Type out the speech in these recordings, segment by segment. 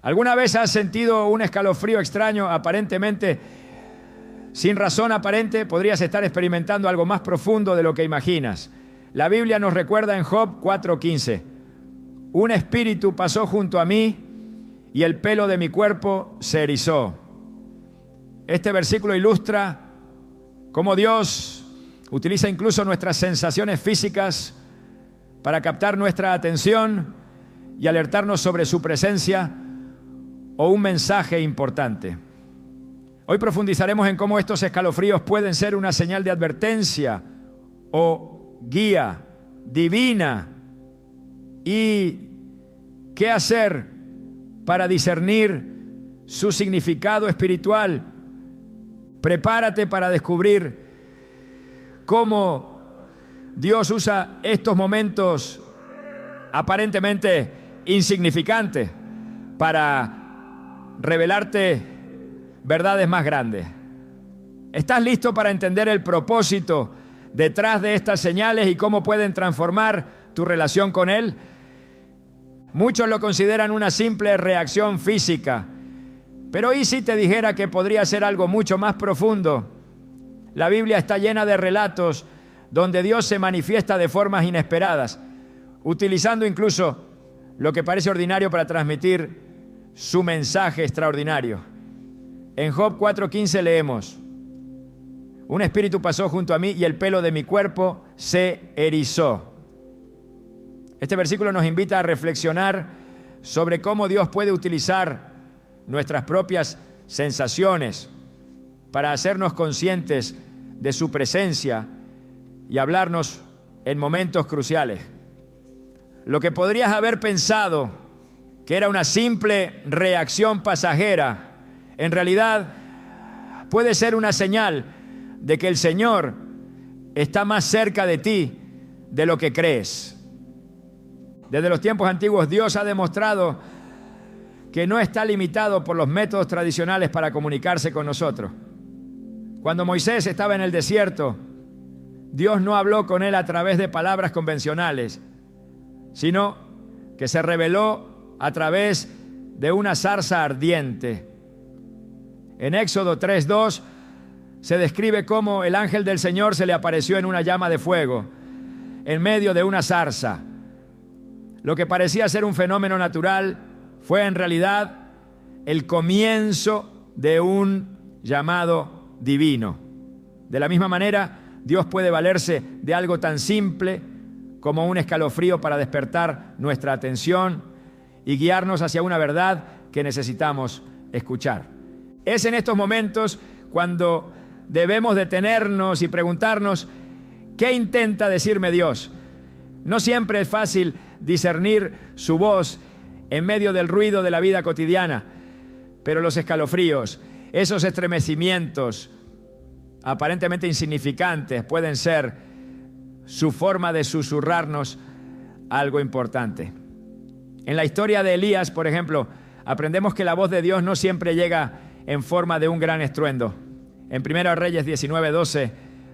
¿Alguna vez has sentido un escalofrío extraño, aparentemente sin razón aparente? Podrías estar experimentando algo más profundo de lo que imaginas. La Biblia nos recuerda en Job 4:15: un espíritu pasó junto a mí y el pelo de mi cuerpo se erizó. Este versículo ilustra cómo Dios utiliza incluso nuestras sensaciones físicas para captar nuestra atención y alertarnos sobre su presencia o un mensaje importante. Hoy profundizaremos en cómo estos escalofríos pueden ser una señal de advertencia o guía divina y qué hacer para discernir su significado espiritual. Prepárate para descubrir cómo Dios usa estos momentos aparentemente insignificantes para revelarte verdades más grandes. ¿Estás listo para entender el propósito detrás de estas señales y cómo pueden transformar tu relación con Él? Muchos lo consideran una simple reacción física, pero ¿y si te dijera que podría ser algo mucho más profundo? La Biblia está llena de relatos donde Dios se manifiesta de formas inesperadas, utilizando incluso lo que parece ordinario para transmitir su mensaje extraordinario. En Job 4:15 leemos: un espíritu pasó junto a mí y el pelo de mi cuerpo se erizó. Este versículo nos invita a reflexionar sobre cómo Dios puede utilizar nuestras propias sensaciones para hacernos conscientes de su presencia y hablarnos en momentos cruciales. Lo que podrías haber pensado que era una simple reacción pasajera, en realidad puede ser una señal de que el Señor está más cerca de ti de lo que crees. Desde los tiempos antiguos, Dios ha demostrado que no está limitado por los métodos tradicionales para comunicarse con nosotros. Cuando Moisés estaba en el desierto, Dios no habló con él a través de palabras convencionales, sino que se reveló a través de una zarza ardiente. En Éxodo 3:2 se describe cómo el ángel del Señor se le apareció en una llama de fuego, en medio de una zarza. Lo que parecía ser un fenómeno natural fue en realidad el comienzo de un llamado divino. De la misma manera, Dios puede valerse de algo tan simple como un escalofrío para despertar nuestra atención y guiarnos hacia una verdad que necesitamos escuchar. Es en estos momentos cuando debemos detenernos y preguntarnos: ¿qué intenta decirme Dios? No siempre es fácil discernir su voz en medio del ruido de la vida cotidiana, pero los escalofríos, esos estremecimientos aparentemente insignificantes, pueden ser su forma de susurrarnos algo importante. En la historia de Elías, por ejemplo, aprendemos que la voz de Dios no siempre llega en forma de un gran estruendo. En 1 Reyes 19:12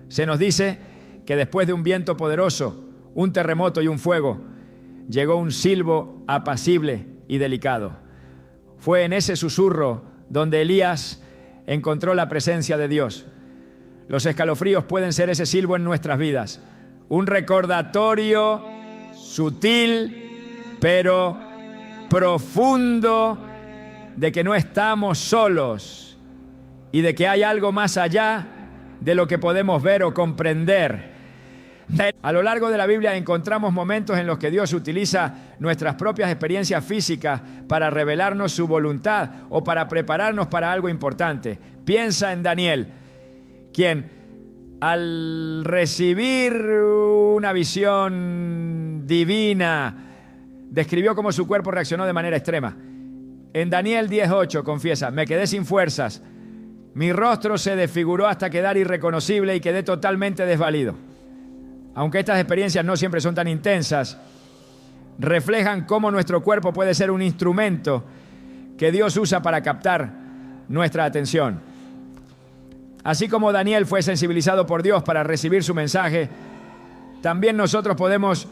se nos dice que después de un viento poderoso, un terremoto y un fuego, llegó un silbo apacible y delicado. Fue en ese susurro donde Elías encontró la presencia de Dios. Los escalofríos pueden ser ese silbo en nuestras vidas, un recordatorio sutil pero profundo de que no estamos solos y de que hay algo más allá de lo que podemos ver o comprender. A lo largo de la Biblia encontramos momentos en los que Dios utiliza nuestras propias experiencias físicas para revelarnos su voluntad o para prepararnos para algo importante. Piensa en Daniel, quien al recibir una visión divina describió cómo su cuerpo reaccionó de manera extrema. En Daniel 10:8 confiesa: me quedé sin fuerzas, mi rostro se desfiguró hasta quedar irreconocible y quedé totalmente desvalido. Aunque estas experiencias no siempre son tan intensas, reflejan cómo nuestro cuerpo puede ser un instrumento que Dios usa para captar nuestra atención. Así como Daniel fue sensibilizado por Dios para recibir su mensaje, también nosotros podemos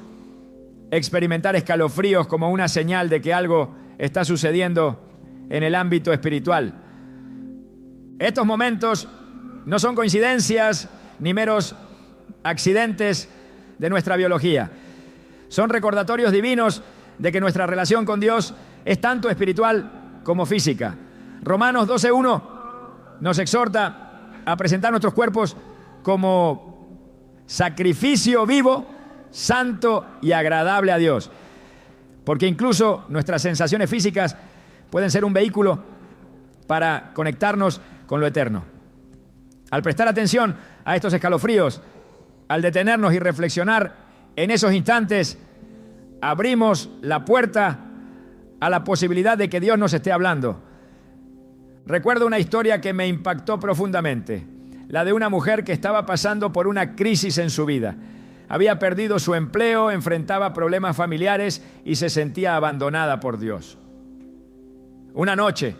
experimentar escalofríos como una señal de que algo está sucediendo en el ámbito espiritual. Estos momentos no son coincidencias ni meros accidentes de nuestra biología. Son recordatorios divinos de que nuestra relación con Dios es tanto espiritual como física. Romanos 12:1 nos exhorta a presentar nuestros cuerpos como sacrificio vivo, santo y agradable a Dios. Porque incluso nuestras sensaciones físicas pueden ser un vehículo para conectarnos con lo eterno. Al prestar atención a estos escalofríos, al detenernos y reflexionar en esos instantes, abrimos la puerta a la posibilidad de que Dios nos esté hablando. Recuerdo una historia que me impactó profundamente, la de una mujer que estaba pasando por una crisis en su vida. Había perdido su empleo, enfrentaba problemas familiares y se sentía abandonada por Dios. Una noche,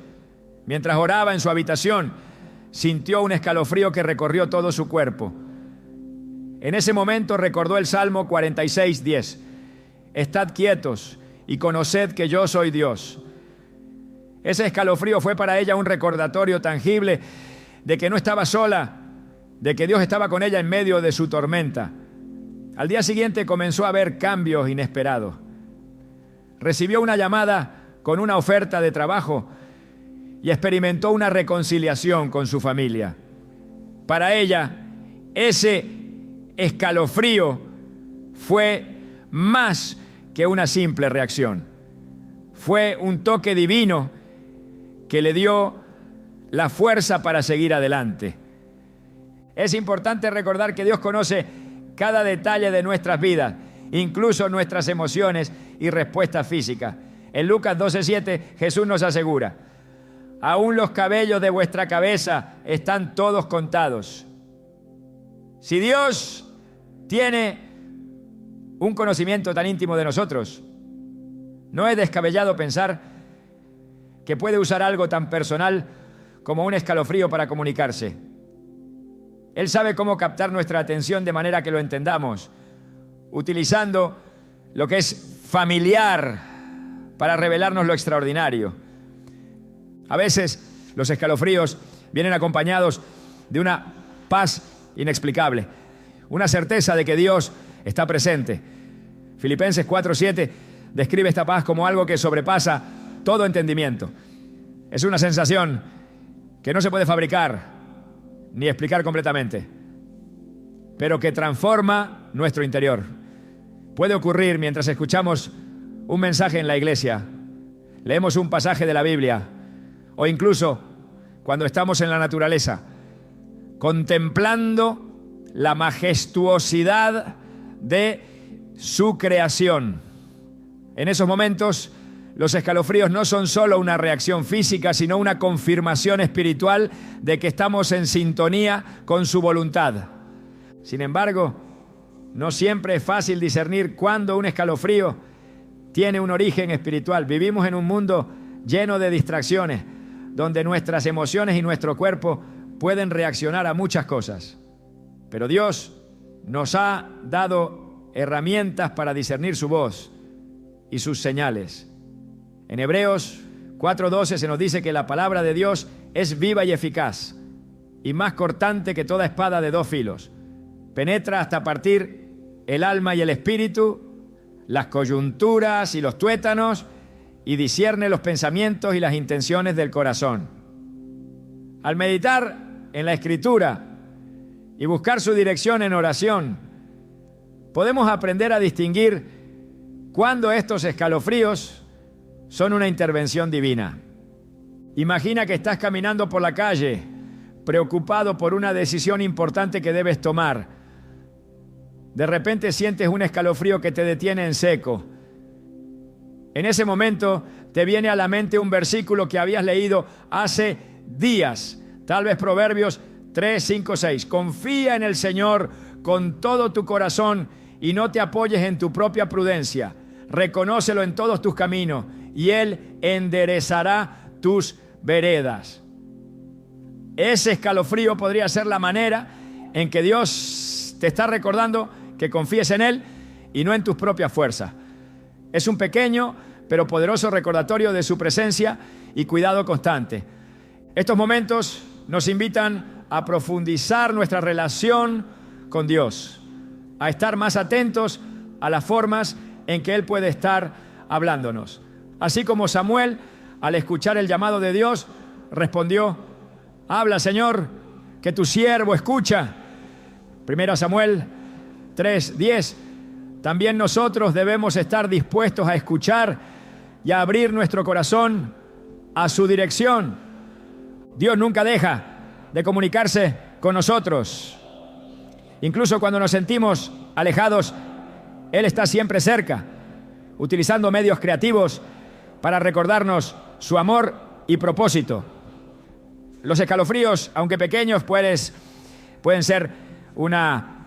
mientras oraba en su habitación, sintió un escalofrío que recorrió todo su cuerpo. En ese momento recordó el Salmo 46:10. Estad quietos y conoced que yo soy Dios. Ese escalofrío fue para ella un recordatorio tangible de que no estaba sola, de que Dios estaba con ella en medio de su tormenta. Al día siguiente comenzó a ver cambios inesperados. Recibió una llamada con una oferta de trabajo y experimentó una reconciliación con su familia. Para ella, ese escalofrío fue más que una simple reacción. Fue un toque divino que le dio la fuerza para seguir adelante. Es importante recordar que Dios conoce cada detalle de nuestras vidas, incluso nuestras emociones y respuestas físicas. En Lucas 12:7, Jesús nos asegura: aún los cabellos de vuestra cabeza están todos contados. Si Dios tiene un conocimiento tan íntimo de nosotros, no es descabellado pensar que puede usar algo tan personal como un escalofrío para comunicarse. Él sabe cómo captar nuestra atención de manera que lo entendamos, utilizando lo que es familiar para revelarnos lo extraordinario. A veces los escalofríos vienen acompañados de una paz inexplicable, una certeza de que Dios está presente. Filipenses 4:7 describe esta paz como algo que sobrepasa todo entendimiento. Es una sensación que no se puede fabricar ni explicar completamente, pero que transforma nuestro interior. Puede ocurrir mientras escuchamos un mensaje en la iglesia, leemos un pasaje de la Biblia, o incluso cuando estamos en la naturaleza, contemplando la majestuosidad de su creación. En esos momentos, los escalofríos no son solo una reacción física, sino una confirmación espiritual de que estamos en sintonía con su voluntad. Sin embargo, no siempre es fácil discernir cuándo un escalofrío tiene un origen espiritual. Vivimos en un mundo lleno de distracciones, donde nuestras emociones y nuestro cuerpo pueden reaccionar a muchas cosas. Pero Dios nos ha dado herramientas para discernir su voz y sus señales. En Hebreos 4:12 se nos dice que la palabra de Dios es viva y eficaz y más cortante que toda espada de dos filos. Penetra hasta partir el alma y el espíritu, las coyunturas y los tuétanos, y discierne los pensamientos y las intenciones del corazón. Al meditar en la Escritura y buscar su dirección en oración, podemos aprender a distinguir cuándo estos escalofríos son una intervención divina. Imagina que estás caminando por la calle, preocupado por una decisión importante que debes tomar. De repente sientes un escalofrío que te detiene en seco. En ese momento te viene a la mente un versículo que habías leído hace días, tal vez Proverbios 3, 5, 6. Confía en el Señor con todo tu corazón y no te apoyes en tu propia prudencia. Reconócelo en todos tus caminos y Él enderezará tus veredas. Ese escalofrío podría ser la manera en que Dios te está recordando que confíes en Él y no en tus propias fuerzas. Es un pequeño pero poderoso recordatorio de su presencia y cuidado constante. Estos momentos nos invitan a profundizar nuestra relación con Dios, a estar más atentos a las formas en que Él puede estar hablándonos. Así como Samuel, al escuchar el llamado de Dios, respondió: habla, Señor, que tu siervo escucha. 1 Samuel 3:10. También nosotros debemos estar dispuestos a escuchar y a abrir nuestro corazón a su dirección. Dios nunca deja de comunicarse con nosotros. Incluso cuando nos sentimos alejados, Él está siempre cerca, utilizando medios creativos para recordarnos su amor y propósito. Los escalofríos, aunque pequeños, pueden ser una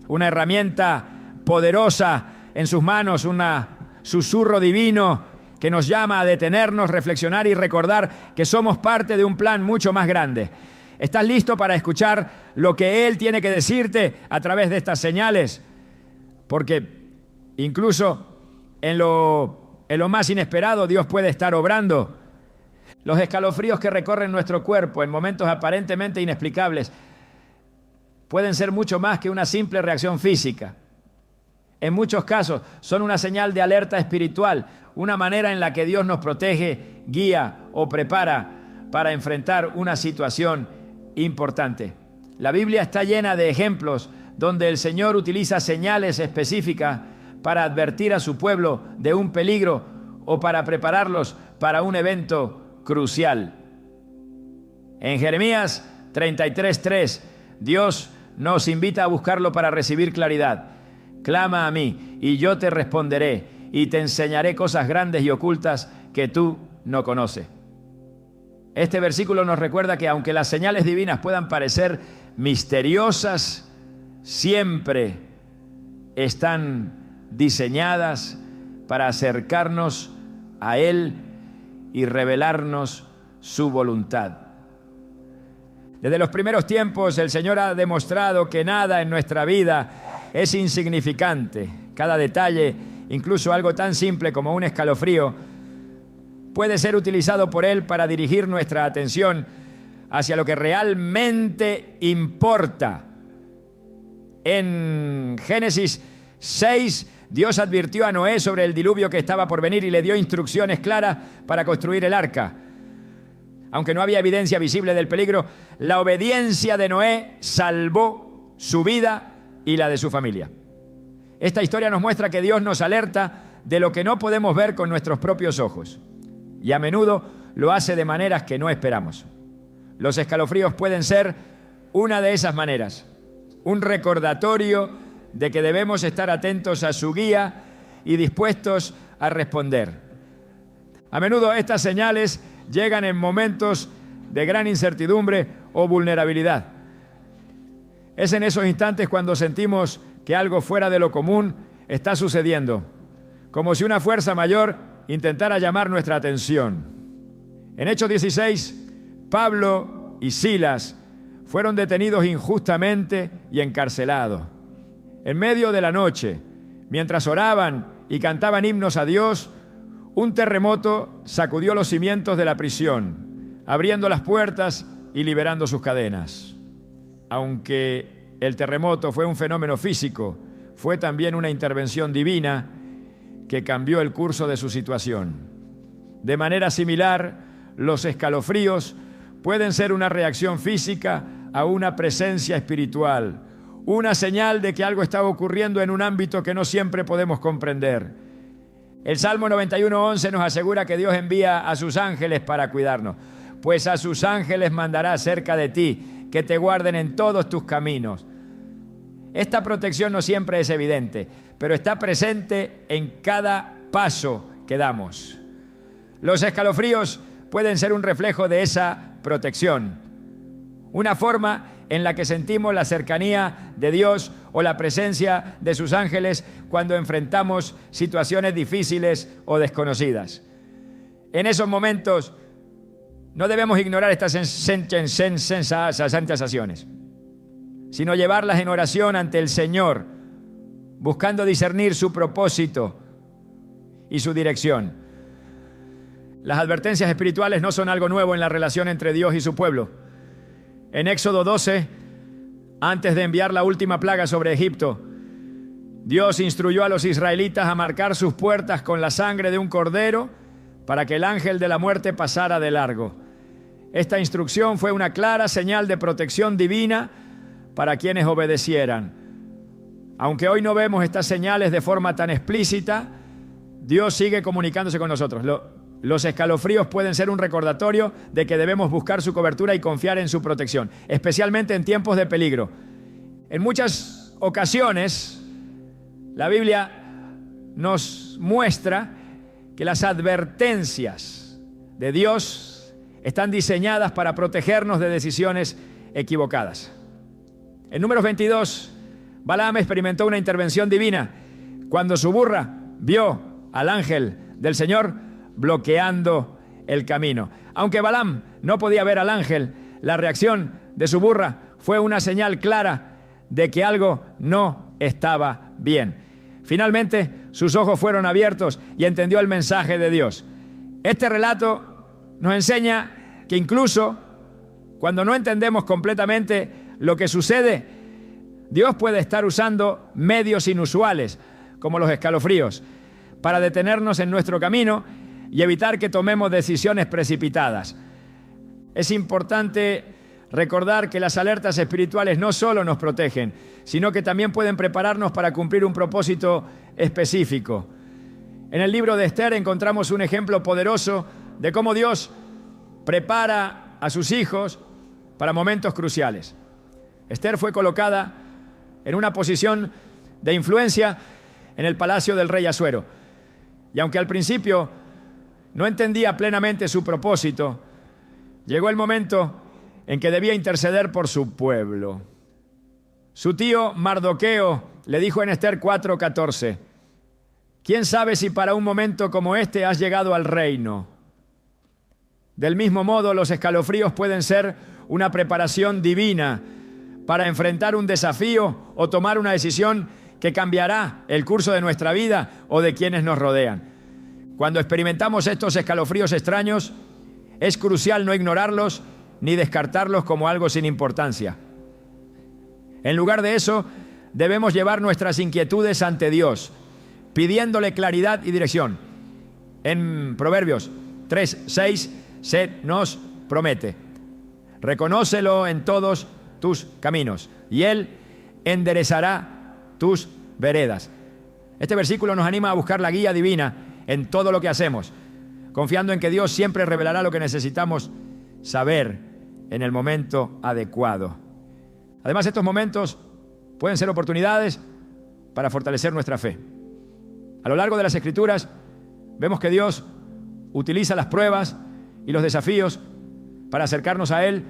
herramienta poderosa en sus manos, un susurro divino que nos llama a detenernos, reflexionar y recordar que somos parte de un plan mucho más grande. ¿Estás listo para escuchar lo que Él tiene que decirte a través de estas señales? Porque incluso en lo más inesperado Dios puede estar obrando. Los escalofríos que recorren nuestro cuerpo en momentos aparentemente inexplicables pueden ser mucho más que una simple reacción física. En muchos casos son una señal de alerta espiritual, una manera en la que Dios nos protege, guía o prepara para enfrentar una situación importante. La Biblia está llena de ejemplos donde el Señor utiliza señales específicas para advertir a su pueblo de un peligro o para prepararlos para un evento crucial. En Jeremías 33:3, Dios nos invita a buscarlo para recibir claridad. Clama a mí y yo te responderé y te enseñaré cosas grandes y ocultas que tú no conoces. Este versículo nos recuerda que aunque las señales divinas puedan parecer misteriosas, siempre están diseñadas para acercarnos a Él y revelarnos su voluntad. Desde los primeros tiempos el Señor ha demostrado que nada en nuestra vida es insignificante. Cada detalle, incluso algo tan simple como un escalofrío, puede ser utilizado por Él para dirigir nuestra atención hacia lo que realmente importa. En Génesis 6, Dios advirtió a Noé sobre el diluvio que estaba por venir y le dio instrucciones claras para construir el arca. Aunque no había evidencia visible del peligro, la obediencia de Noé salvó su vida y la de su familia. Esta historia nos muestra que Dios nos alerta de lo que no podemos ver con nuestros propios ojos. Y a menudo lo hace de maneras que no esperamos. Los escalofríos pueden ser una de esas maneras. Un recordatorio de que debemos estar atentos a su guía y dispuestos a responder. A menudo estas señales llegan en momentos de gran incertidumbre o vulnerabilidad. Es en esos instantes cuando sentimos que algo fuera de lo común está sucediendo, como si una fuerza mayor intentara llamar nuestra atención. En Hechos 16, Pablo y Silas fueron detenidos injustamente y encarcelados. En medio de la noche, mientras oraban y cantaban himnos a Dios, un terremoto sacudió los cimientos de la prisión, abriendo las puertas y liberando sus cadenas. Aunque el terremoto fue un fenómeno físico, fue también una intervención divina que cambió el curso de su situación. De manera similar, los escalofríos pueden ser una reacción física a una presencia espiritual, una señal de que algo está ocurriendo en un ámbito que no siempre podemos comprender. El Salmo 91:11 nos asegura que Dios envía a sus ángeles para cuidarnos. Pues a sus ángeles mandará cerca de ti, que te guarden en todos tus caminos. Esta protección no siempre es evidente, pero está presente en cada paso que damos. Los escalofríos pueden ser un reflejo de esa protección, una forma en la que sentimos la cercanía de Dios o la presencia de sus ángeles cuando enfrentamos situaciones difíciles o desconocidas. En esos momentos no debemos ignorar estas sensaciones, sino llevarlas en oración ante el Señor, buscando discernir su propósito y su dirección. Las advertencias espirituales no son algo nuevo en la relación entre Dios y su pueblo. En Éxodo 12, antes de enviar la última plaga sobre Egipto, Dios instruyó a los israelitas a marcar sus puertas con la sangre de un cordero para que el ángel de la muerte pasara de largo. Esta instrucción fue una clara señal de protección divina para quienes obedecieran. Aunque hoy no vemos estas señales de forma tan explícita, Dios sigue comunicándose con nosotros. Los escalofríos pueden ser un recordatorio de que debemos buscar su cobertura y confiar en su protección, especialmente en tiempos de peligro. En muchas ocasiones, la Biblia nos muestra que las advertencias de Dios están diseñadas para protegernos de decisiones equivocadas. En Números 22, Balaam experimentó una intervención divina cuando su burra vio al ángel del Señor bloqueando el camino. Aunque Balaam no podía ver al ángel, la reacción de su burra fue una señal clara de que algo no estaba bien. Finalmente, sus ojos fueron abiertos y entendió el mensaje de Dios. Este relato nos enseña que incluso cuando no entendemos completamente lo que sucede, Dios puede estar usando medios inusuales, como los escalofríos, para detenernos en nuestro camino y evitar que tomemos decisiones precipitadas. Es importante recordar que las alertas espirituales no solo nos protegen, sino que también pueden prepararnos para cumplir un propósito específico. En el libro de Esther encontramos un ejemplo poderoso de cómo Dios prepara a sus hijos para momentos cruciales. Esther fue colocada en una posición de influencia en el palacio del rey Asuero. Y aunque al principio no entendía plenamente su propósito, llegó el momento en que debía interceder por su pueblo. Su tío Mardoqueo le dijo en Esther 4:14, ¿quién sabe si para un momento como este has llegado al reino? Del mismo modo, los escalofríos pueden ser una preparación divina para enfrentar un desafío o tomar una decisión que cambiará el curso de nuestra vida o de quienes nos rodean. Cuando experimentamos estos escalofríos extraños, es crucial no ignorarlos ni descartarlos como algo sin importancia. En lugar de eso, debemos llevar nuestras inquietudes ante Dios, pidiéndole claridad y dirección. En Proverbios 3:6 se nos promete: reconócelo en todos tus caminos y Él enderezará tus veredas. Este versículo nos anima a buscar la guía divina en todo lo que hacemos, confiando en que Dios siempre revelará lo que necesitamos saber en el momento adecuado. Además, estos momentos pueden ser oportunidades para fortalecer nuestra fe. A lo largo de las Escrituras vemos que Dios utiliza las pruebas y los desafíos para acercarnos a Él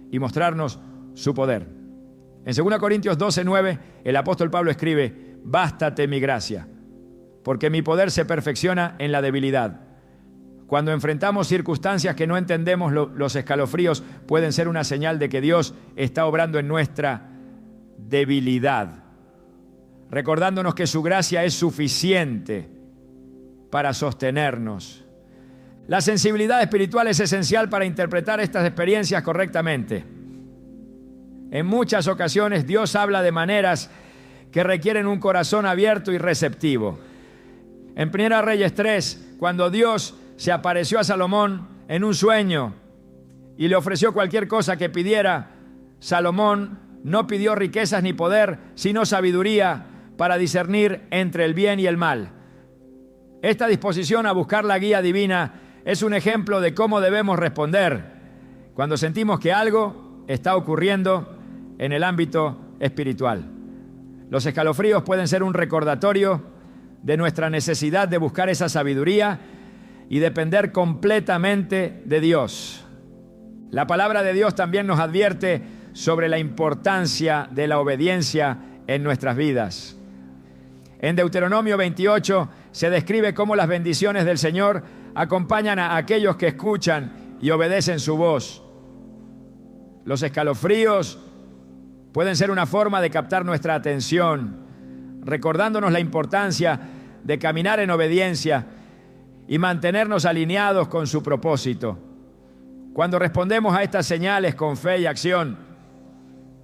y mostrarnos su poder. En 2 Corintios 12:9, el apóstol Pablo escribe: bástate mi gracia, porque mi poder se perfecciona en la debilidad. Cuando enfrentamos circunstancias que no entendemos, los escalofríos pueden ser una señal de que Dios está obrando en nuestra debilidad, recordándonos que su gracia es suficiente para sostenernos. La sensibilidad espiritual es esencial para interpretar estas experiencias correctamente. En muchas ocasiones Dios habla de maneras que requieren un corazón abierto y receptivo. En 1 Reyes 3, cuando Dios se apareció a Salomón en un sueño y le ofreció cualquier cosa que pidiera, Salomón no pidió riquezas ni poder, sino sabiduría para discernir entre el bien y el mal. Esta disposición a buscar la guía divina es un ejemplo de cómo debemos responder cuando sentimos que algo está ocurriendo en el ámbito espiritual. Los escalofríos pueden ser un recordatorio de nuestra necesidad de buscar esa sabiduría y depender completamente de Dios. La palabra de Dios también nos advierte sobre la importancia de la obediencia en nuestras vidas. En Deuteronomio 28 se describe cómo las bendiciones del Señor acompañan a aquellos que escuchan y obedecen su voz. Los escalofríos pueden ser una forma de captar nuestra atención, recordándonos la importancia de caminar en obediencia y mantenernos alineados con su propósito. Cuando respondemos a estas señales con fe y acción,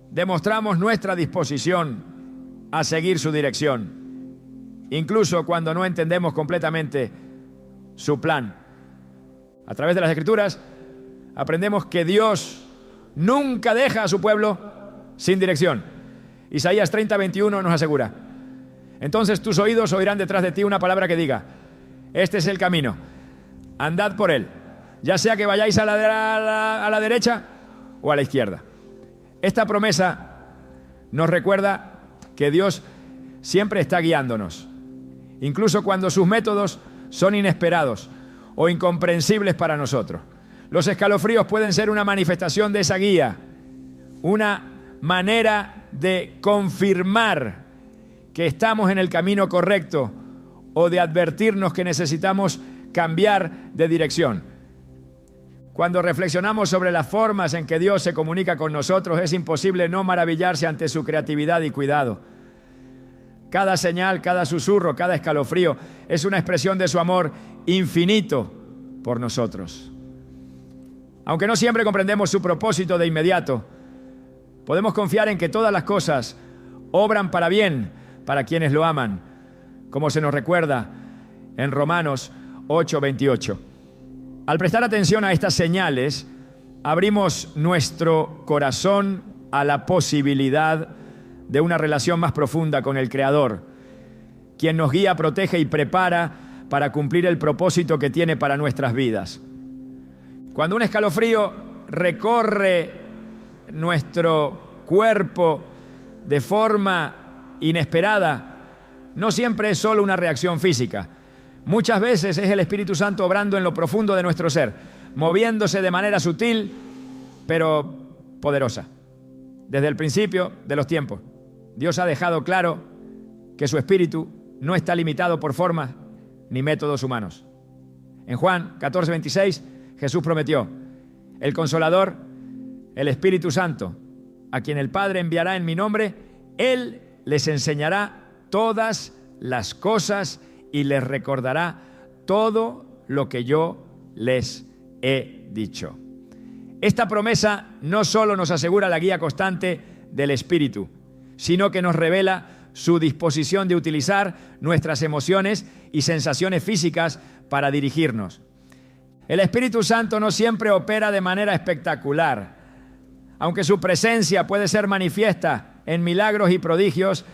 demostramos nuestra disposición a seguir su dirección, incluso cuando no entendemos completamente su plan. A través de las Escrituras aprendemos que Dios nunca deja a su pueblo sin dirección. Isaías 30:21 nos asegura: entonces tus oídos oirán detrás de ti una palabra que diga: este es el camino, andad por él, ya sea que vayáis a la derecha o a la izquierda. Esta promesa nos recuerda que Dios siempre está guiándonos, incluso cuando sus métodos son inesperados o incomprensibles para nosotros. Los escalofríos pueden ser una manifestación de esa guía, una manera de confirmar que estamos en el camino correcto o de advertirnos que necesitamos cambiar de dirección. Cuando reflexionamos sobre las formas en que Dios se comunica con nosotros, es imposible no maravillarse ante su creatividad y cuidado. Cada señal, cada susurro, cada escalofrío es una expresión de su amor infinito por nosotros. Aunque no siempre comprendemos su propósito de inmediato, podemos confiar en que todas las cosas obran para bien para quienes lo aman, como se nos recuerda en Romanos 8:28. Al prestar atención a estas señales, abrimos nuestro corazón a la posibilidad de una relación más profunda con el Creador, quien nos guía, protege y prepara para cumplir el propósito que tiene para nuestras vidas. Cuando un escalofrío recorre nuestro cuerpo de forma inesperada, no siempre es solo una reacción física. Muchas veces es el Espíritu Santo obrando en lo profundo de nuestro ser, moviéndose de manera sutil, pero poderosa. Desde el principio de los tiempos, Dios ha dejado claro que su Espíritu no está limitado por formas ni métodos humanos. En Juan 14:26, Jesús prometió: el Consolador, el Espíritu Santo, a quien el Padre enviará en mi nombre, Él les enseñará todas las cosas y les recordará todo lo que yo les he dicho. Esta promesa no solo nos asegura la guía constante del Espíritu, sino que nos revela su disposición de utilizar nuestras emociones y sensaciones físicas para dirigirnos. El Espíritu Santo no siempre opera de manera espectacular. Aunque su presencia puede ser manifiesta en milagros y prodigios,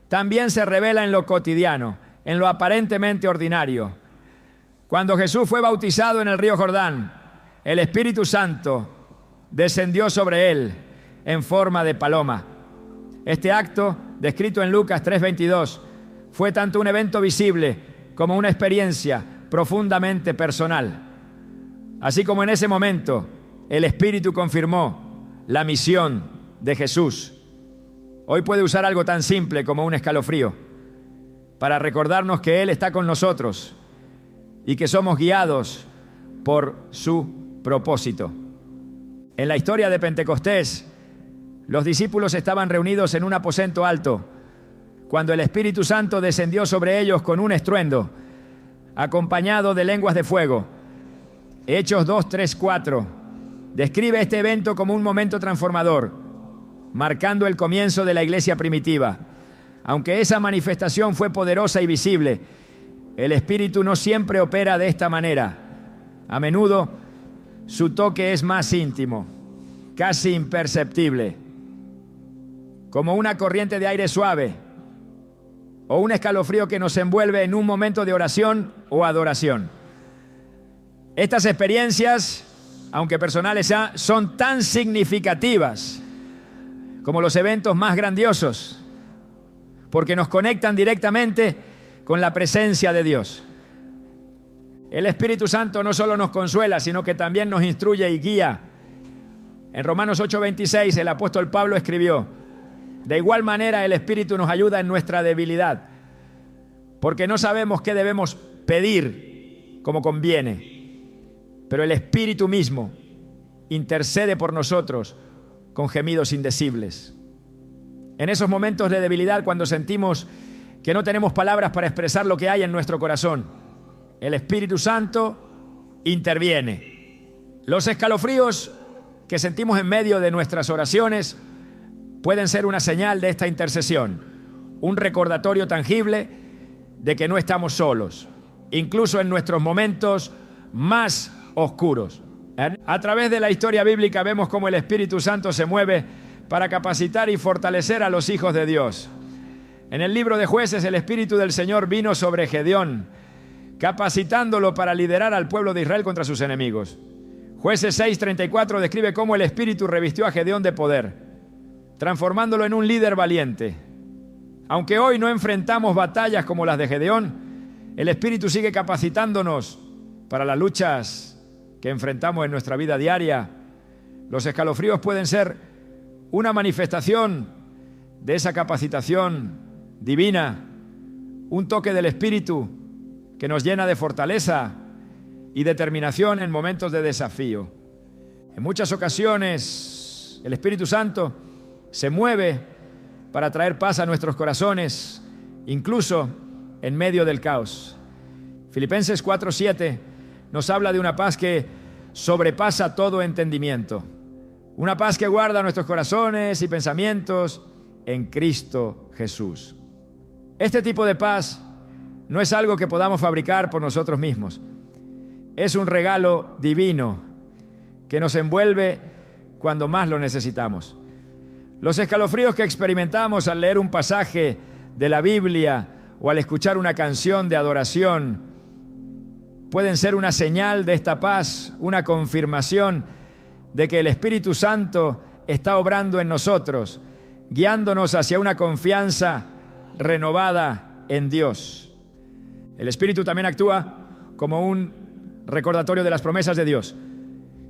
también se revela en lo cotidiano, en lo aparentemente ordinario. Cuando Jesús fue bautizado en el río Jordán, el Espíritu Santo descendió sobre él en forma de paloma. Este acto, descrito en Lucas 3:22, fue tanto un evento visible como una experiencia profundamente personal. Así como en ese momento el Espíritu confirmó la misión de Jesús, hoy puede usar algo tan simple como un escalofrío para recordarnos que Él está con nosotros y que somos guiados por su propósito. En la historia de Pentecostés, los discípulos estaban reunidos en un aposento alto cuando el Espíritu Santo descendió sobre ellos con un estruendo, acompañado de lenguas de fuego. Hechos 2:3-4 describe este evento como un momento transformador, marcando el comienzo de la iglesia primitiva. Aunque esa manifestación fue poderosa y visible, el Espíritu no siempre opera de esta manera. A menudo su toque es más íntimo, casi imperceptible, como una corriente de aire suave o un escalofrío que nos envuelve en un momento de oración o adoración. Estas experiencias, aunque personales, son tan significativas como los eventos más grandiosos, porque nos conectan directamente con la presencia de Dios. El Espíritu Santo no solo nos consuela, sino que también nos instruye y guía. En Romanos 8:26 el apóstol Pablo escribió: de igual manera el Espíritu nos ayuda en nuestra debilidad, porque no sabemos qué debemos pedir como conviene, pero el Espíritu mismo intercede por nosotros con gemidos indecibles. En esos momentos de debilidad, cuando sentimos que no tenemos palabras para expresar lo que hay en nuestro corazón, el Espíritu Santo interviene. Los escalofríos que sentimos en medio de nuestras oraciones pueden ser una señal de esta intercesión, un recordatorio tangible de que no estamos solos, incluso en nuestros momentos más oscuros. A través de la historia bíblica vemos cómo el Espíritu Santo se mueve para capacitar y fortalecer a los hijos de Dios. En el libro de Jueces, el Espíritu del Señor vino sobre Gedeón, capacitándolo para liderar al pueblo de Israel contra sus enemigos. Jueces 6:34 describe cómo el Espíritu revistió a Gedeón de poder, transformándolo en un líder valiente. Aunque hoy no enfrentamos batallas como las de Gedeón, el Espíritu sigue capacitándonos para las luchas que enfrentamos en nuestra vida diaria. Los escalofríos pueden ser una manifestación de esa capacitación divina, un toque del Espíritu que nos llena de fortaleza y determinación en momentos de desafío. En muchas ocasiones, el Espíritu Santo se mueve para traer paz a nuestros corazones, incluso en medio del caos. Filipenses 4:7 nos habla de una paz que sobrepasa todo entendimiento. Una paz que guarda nuestros corazones y pensamientos en Cristo Jesús. Este tipo de paz no es algo que podamos fabricar por nosotros mismos. Es un regalo divino que nos envuelve cuando más lo necesitamos. Los escalofríos que experimentamos al leer un pasaje de la Biblia o al escuchar una canción de adoración pueden ser una señal de esta paz, una confirmación de que el Espíritu Santo está obrando en nosotros, guiándonos hacia una confianza renovada en Dios. El Espíritu también actúa como un recordatorio de las promesas de Dios.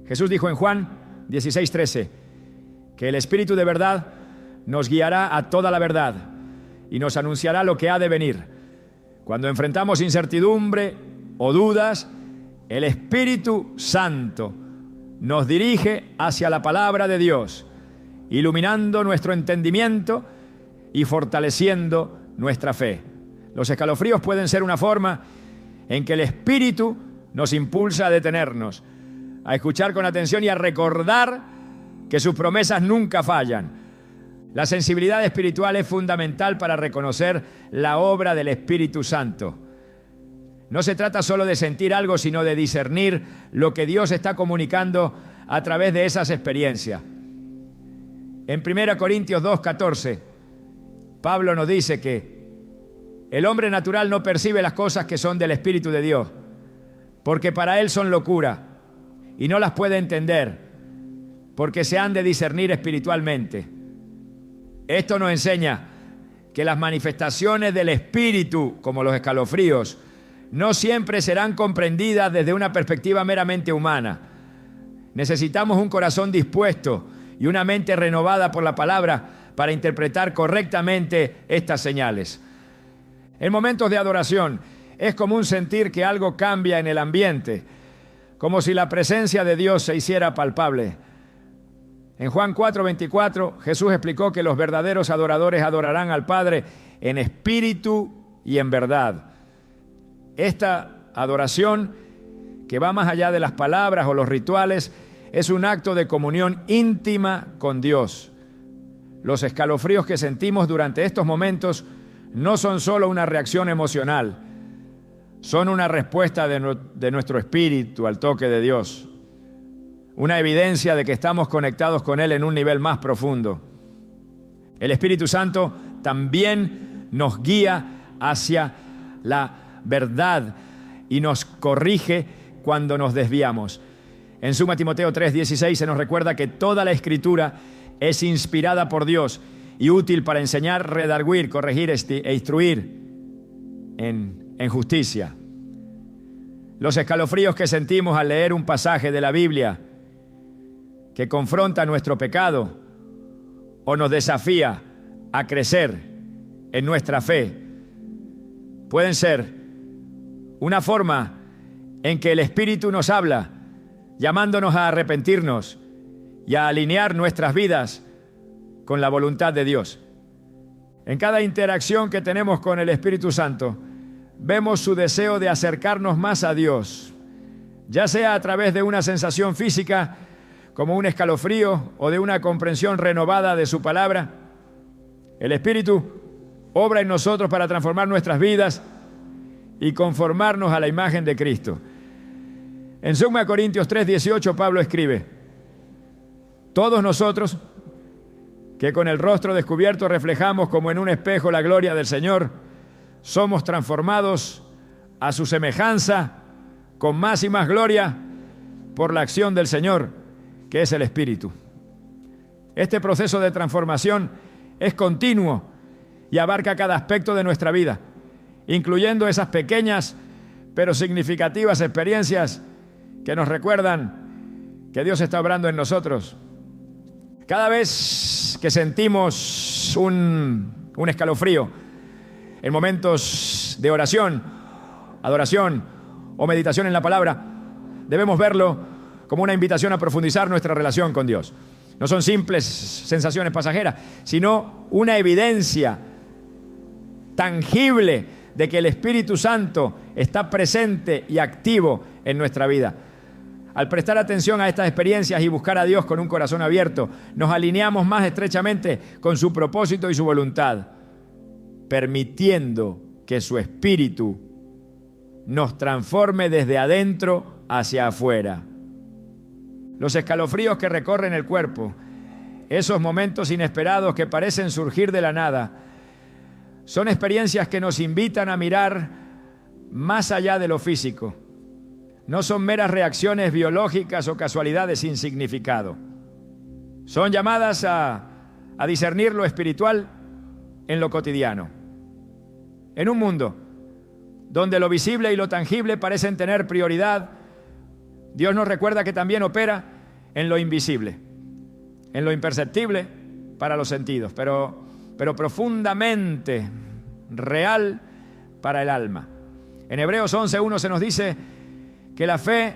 Jesús dijo en Juan 16:13 que el Espíritu de verdad nos guiará a toda la verdad y nos anunciará lo que ha de venir. Cuando enfrentamos incertidumbre o dudas, el Espíritu Santo nos dirige hacia la palabra de Dios, iluminando nuestro entendimiento y fortaleciendo nuestra fe. Los escalofríos pueden ser una forma en que el Espíritu nos impulsa a detenernos, a escuchar con atención y a recordar que sus promesas nunca fallan. La sensibilidad espiritual es fundamental para reconocer la obra del Espíritu Santo. No se trata solo de sentir algo, sino de discernir lo que Dios está comunicando a través de esas experiencias. En 1 Corintios 2:14, Pablo nos dice que el hombre natural no percibe las cosas que son del Espíritu de Dios, porque para él son locura y no las puede entender, porque se han de discernir espiritualmente. Esto nos enseña que las manifestaciones del Espíritu, como los escalofríos, no siempre serán comprendidas desde una perspectiva meramente humana. Necesitamos un corazón dispuesto y una mente renovada por la palabra para interpretar correctamente estas señales. En momentos de adoración es común sentir que algo cambia en el ambiente, como si la presencia de Dios se hiciera palpable. En Juan 4:24, Jesús explicó que los verdaderos adoradores adorarán al Padre en espíritu y en verdad. Esta adoración, que va más allá de las palabras o los rituales, es un acto de comunión íntima con Dios. Los escalofríos que sentimos durante estos momentos no son solo una reacción emocional, son una respuesta de nuestro espíritu al toque de Dios, una evidencia de que estamos conectados con Él en un nivel más profundo. El Espíritu Santo también nos guía hacia la verdad y nos corrige cuando nos desviamos. En Suma Timoteo 3:16 se nos recuerda que toda la Escritura es inspirada por Dios y útil para enseñar, redarguir, corregir e instruir en justicia. Los escalofríos que sentimos al leer un pasaje de la Biblia que confronta nuestro pecado o nos desafía a crecer en nuestra fe pueden ser una forma en que el Espíritu nos habla, llamándonos a arrepentirnos y a alinear nuestras vidas con la voluntad de Dios. En cada interacción que tenemos con el Espíritu Santo, vemos su deseo de acercarnos más a Dios, ya sea a través de una sensación física, como un escalofrío, o de una comprensión renovada de su palabra. El Espíritu obra en nosotros para transformar nuestras vidas y conformarnos a la imagen de Cristo. En 2 Corintios 3:18 Pablo escribe: todos nosotros, que con el rostro descubierto reflejamos como en un espejo la gloria del Señor, somos transformados a su semejanza con más y más gloria por la acción del Señor, que es el Espíritu. Este proceso de transformación es continuo y abarca cada aspecto de nuestra vida, incluyendo esas pequeñas pero significativas experiencias que nos recuerdan que Dios está obrando en nosotros. Cada vez que sentimos un escalofrío en momentos de oración, adoración o meditación en la palabra, debemos verlo como una invitación a profundizar nuestra relación con Dios. No son simples sensaciones pasajeras, sino una evidencia tangible de que el Espíritu Santo está presente y activo en nuestra vida. Al prestar atención a estas experiencias y buscar a Dios con un corazón abierto, nos alineamos más estrechamente con su propósito y su voluntad, permitiendo que su Espíritu nos transforme desde adentro hacia afuera. Los escalofríos que recorren el cuerpo, esos momentos inesperados que parecen surgir de la nada, son experiencias que nos invitan a mirar más allá de lo físico. No son meras reacciones biológicas o casualidades sin significado. Son llamadas a discernir lo espiritual en lo cotidiano. En un mundo donde lo visible y lo tangible parecen tener prioridad, Dios nos recuerda que también opera en lo invisible, en lo imperceptible para los sentidos, pero profundamente real para el alma. En Hebreos 11:1 se nos dice que la fe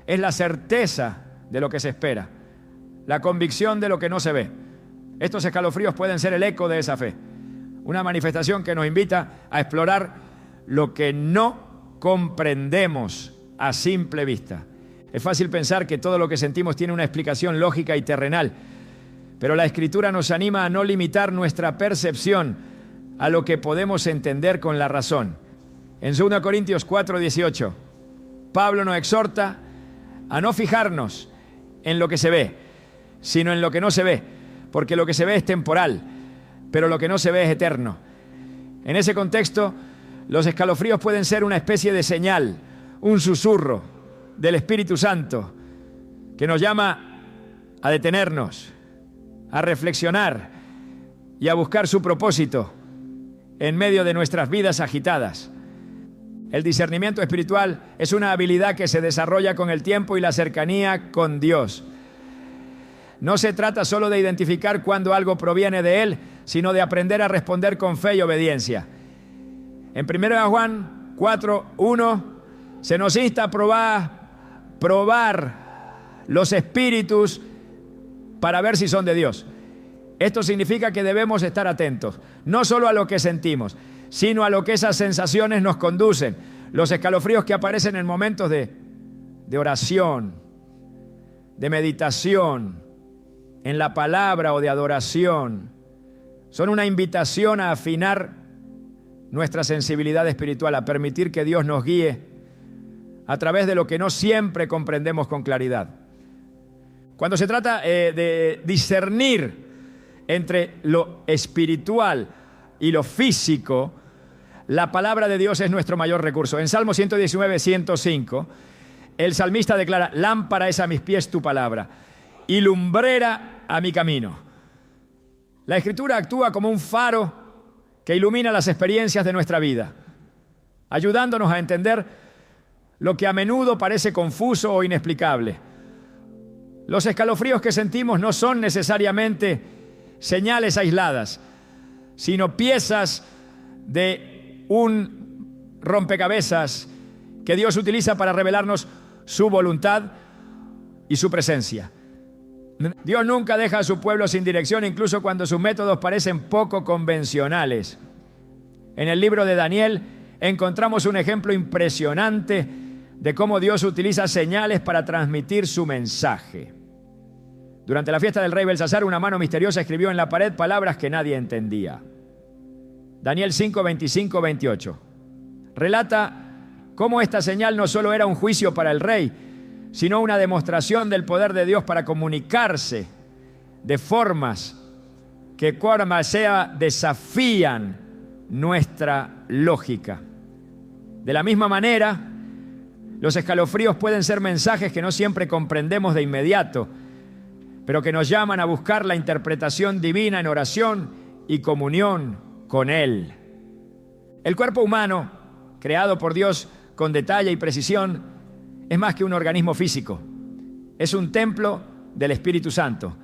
es la certeza de lo que se espera, la convicción de lo que no se ve. Estos escalofríos pueden ser el eco de esa fe, una manifestación que nos invita a explorar lo que no comprendemos a simple vista. Es fácil pensar que todo lo que sentimos tiene una explicación lógica y terrenal, pero la Escritura nos anima a no limitar nuestra percepción a lo que podemos entender con la razón. En 2 Corintios 4:18, Pablo nos exhorta a no fijarnos en lo que se ve, sino en lo que no se ve, porque lo que se ve es temporal, pero lo que no se ve es eterno. En ese contexto, los escalofríos pueden ser una especie de señal, un susurro del Espíritu Santo que nos llama a detenernos, a reflexionar y a buscar su propósito en medio de nuestras vidas agitadas. El discernimiento espiritual es una habilidad que se desarrolla con el tiempo y la cercanía con Dios. No se trata solo de identificar cuando algo proviene de Él, sino de aprender a responder con fe y obediencia. En 1 Juan 4:1 se nos insta a probar los espíritus para ver si son de Dios. Esto significa que debemos estar atentos, no solo a lo que sentimos, sino a lo que esas sensaciones nos conducen. Los escalofríos que aparecen en momentos de oración, de meditación, en la palabra o de adoración, son una invitación a afinar nuestra sensibilidad espiritual, a permitir que Dios nos guíe a través de lo que no siempre comprendemos con claridad. Cuando se trata de discernir entre lo espiritual y lo físico, la palabra de Dios es nuestro mayor recurso. En Salmo 119:105, el salmista declara: lámpara es a mis pies tu palabra y lumbrera a mi camino. La Escritura actúa como un faro que ilumina las experiencias de nuestra vida, ayudándonos a entender lo que a menudo parece confuso o inexplicable. Los escalofríos que sentimos no son necesariamente señales aisladas, sino piezas de un rompecabezas que Dios utiliza para revelarnos su voluntad y su presencia. Dios nunca deja a su pueblo sin dirección, incluso cuando sus métodos parecen poco convencionales. En el libro de Daniel encontramos un ejemplo impresionante de cómo Dios utiliza señales para transmitir su mensaje. Durante la fiesta del rey Belsasar, una mano misteriosa escribió en la pared palabras que nadie entendía. Daniel 5, 25, 28. Relata cómo esta señal no solo era un juicio para el rey, sino una demostración del poder de Dios para comunicarse de formas que cuando sea desafían nuestra lógica. De la misma manera, los escalofríos pueden ser mensajes que no siempre comprendemos de inmediato, pero que nos llaman a buscar la interpretación divina en oración y comunión con Él. El cuerpo humano, creado por Dios con detalle y precisión, es más que un organismo físico. Es un templo del Espíritu Santo.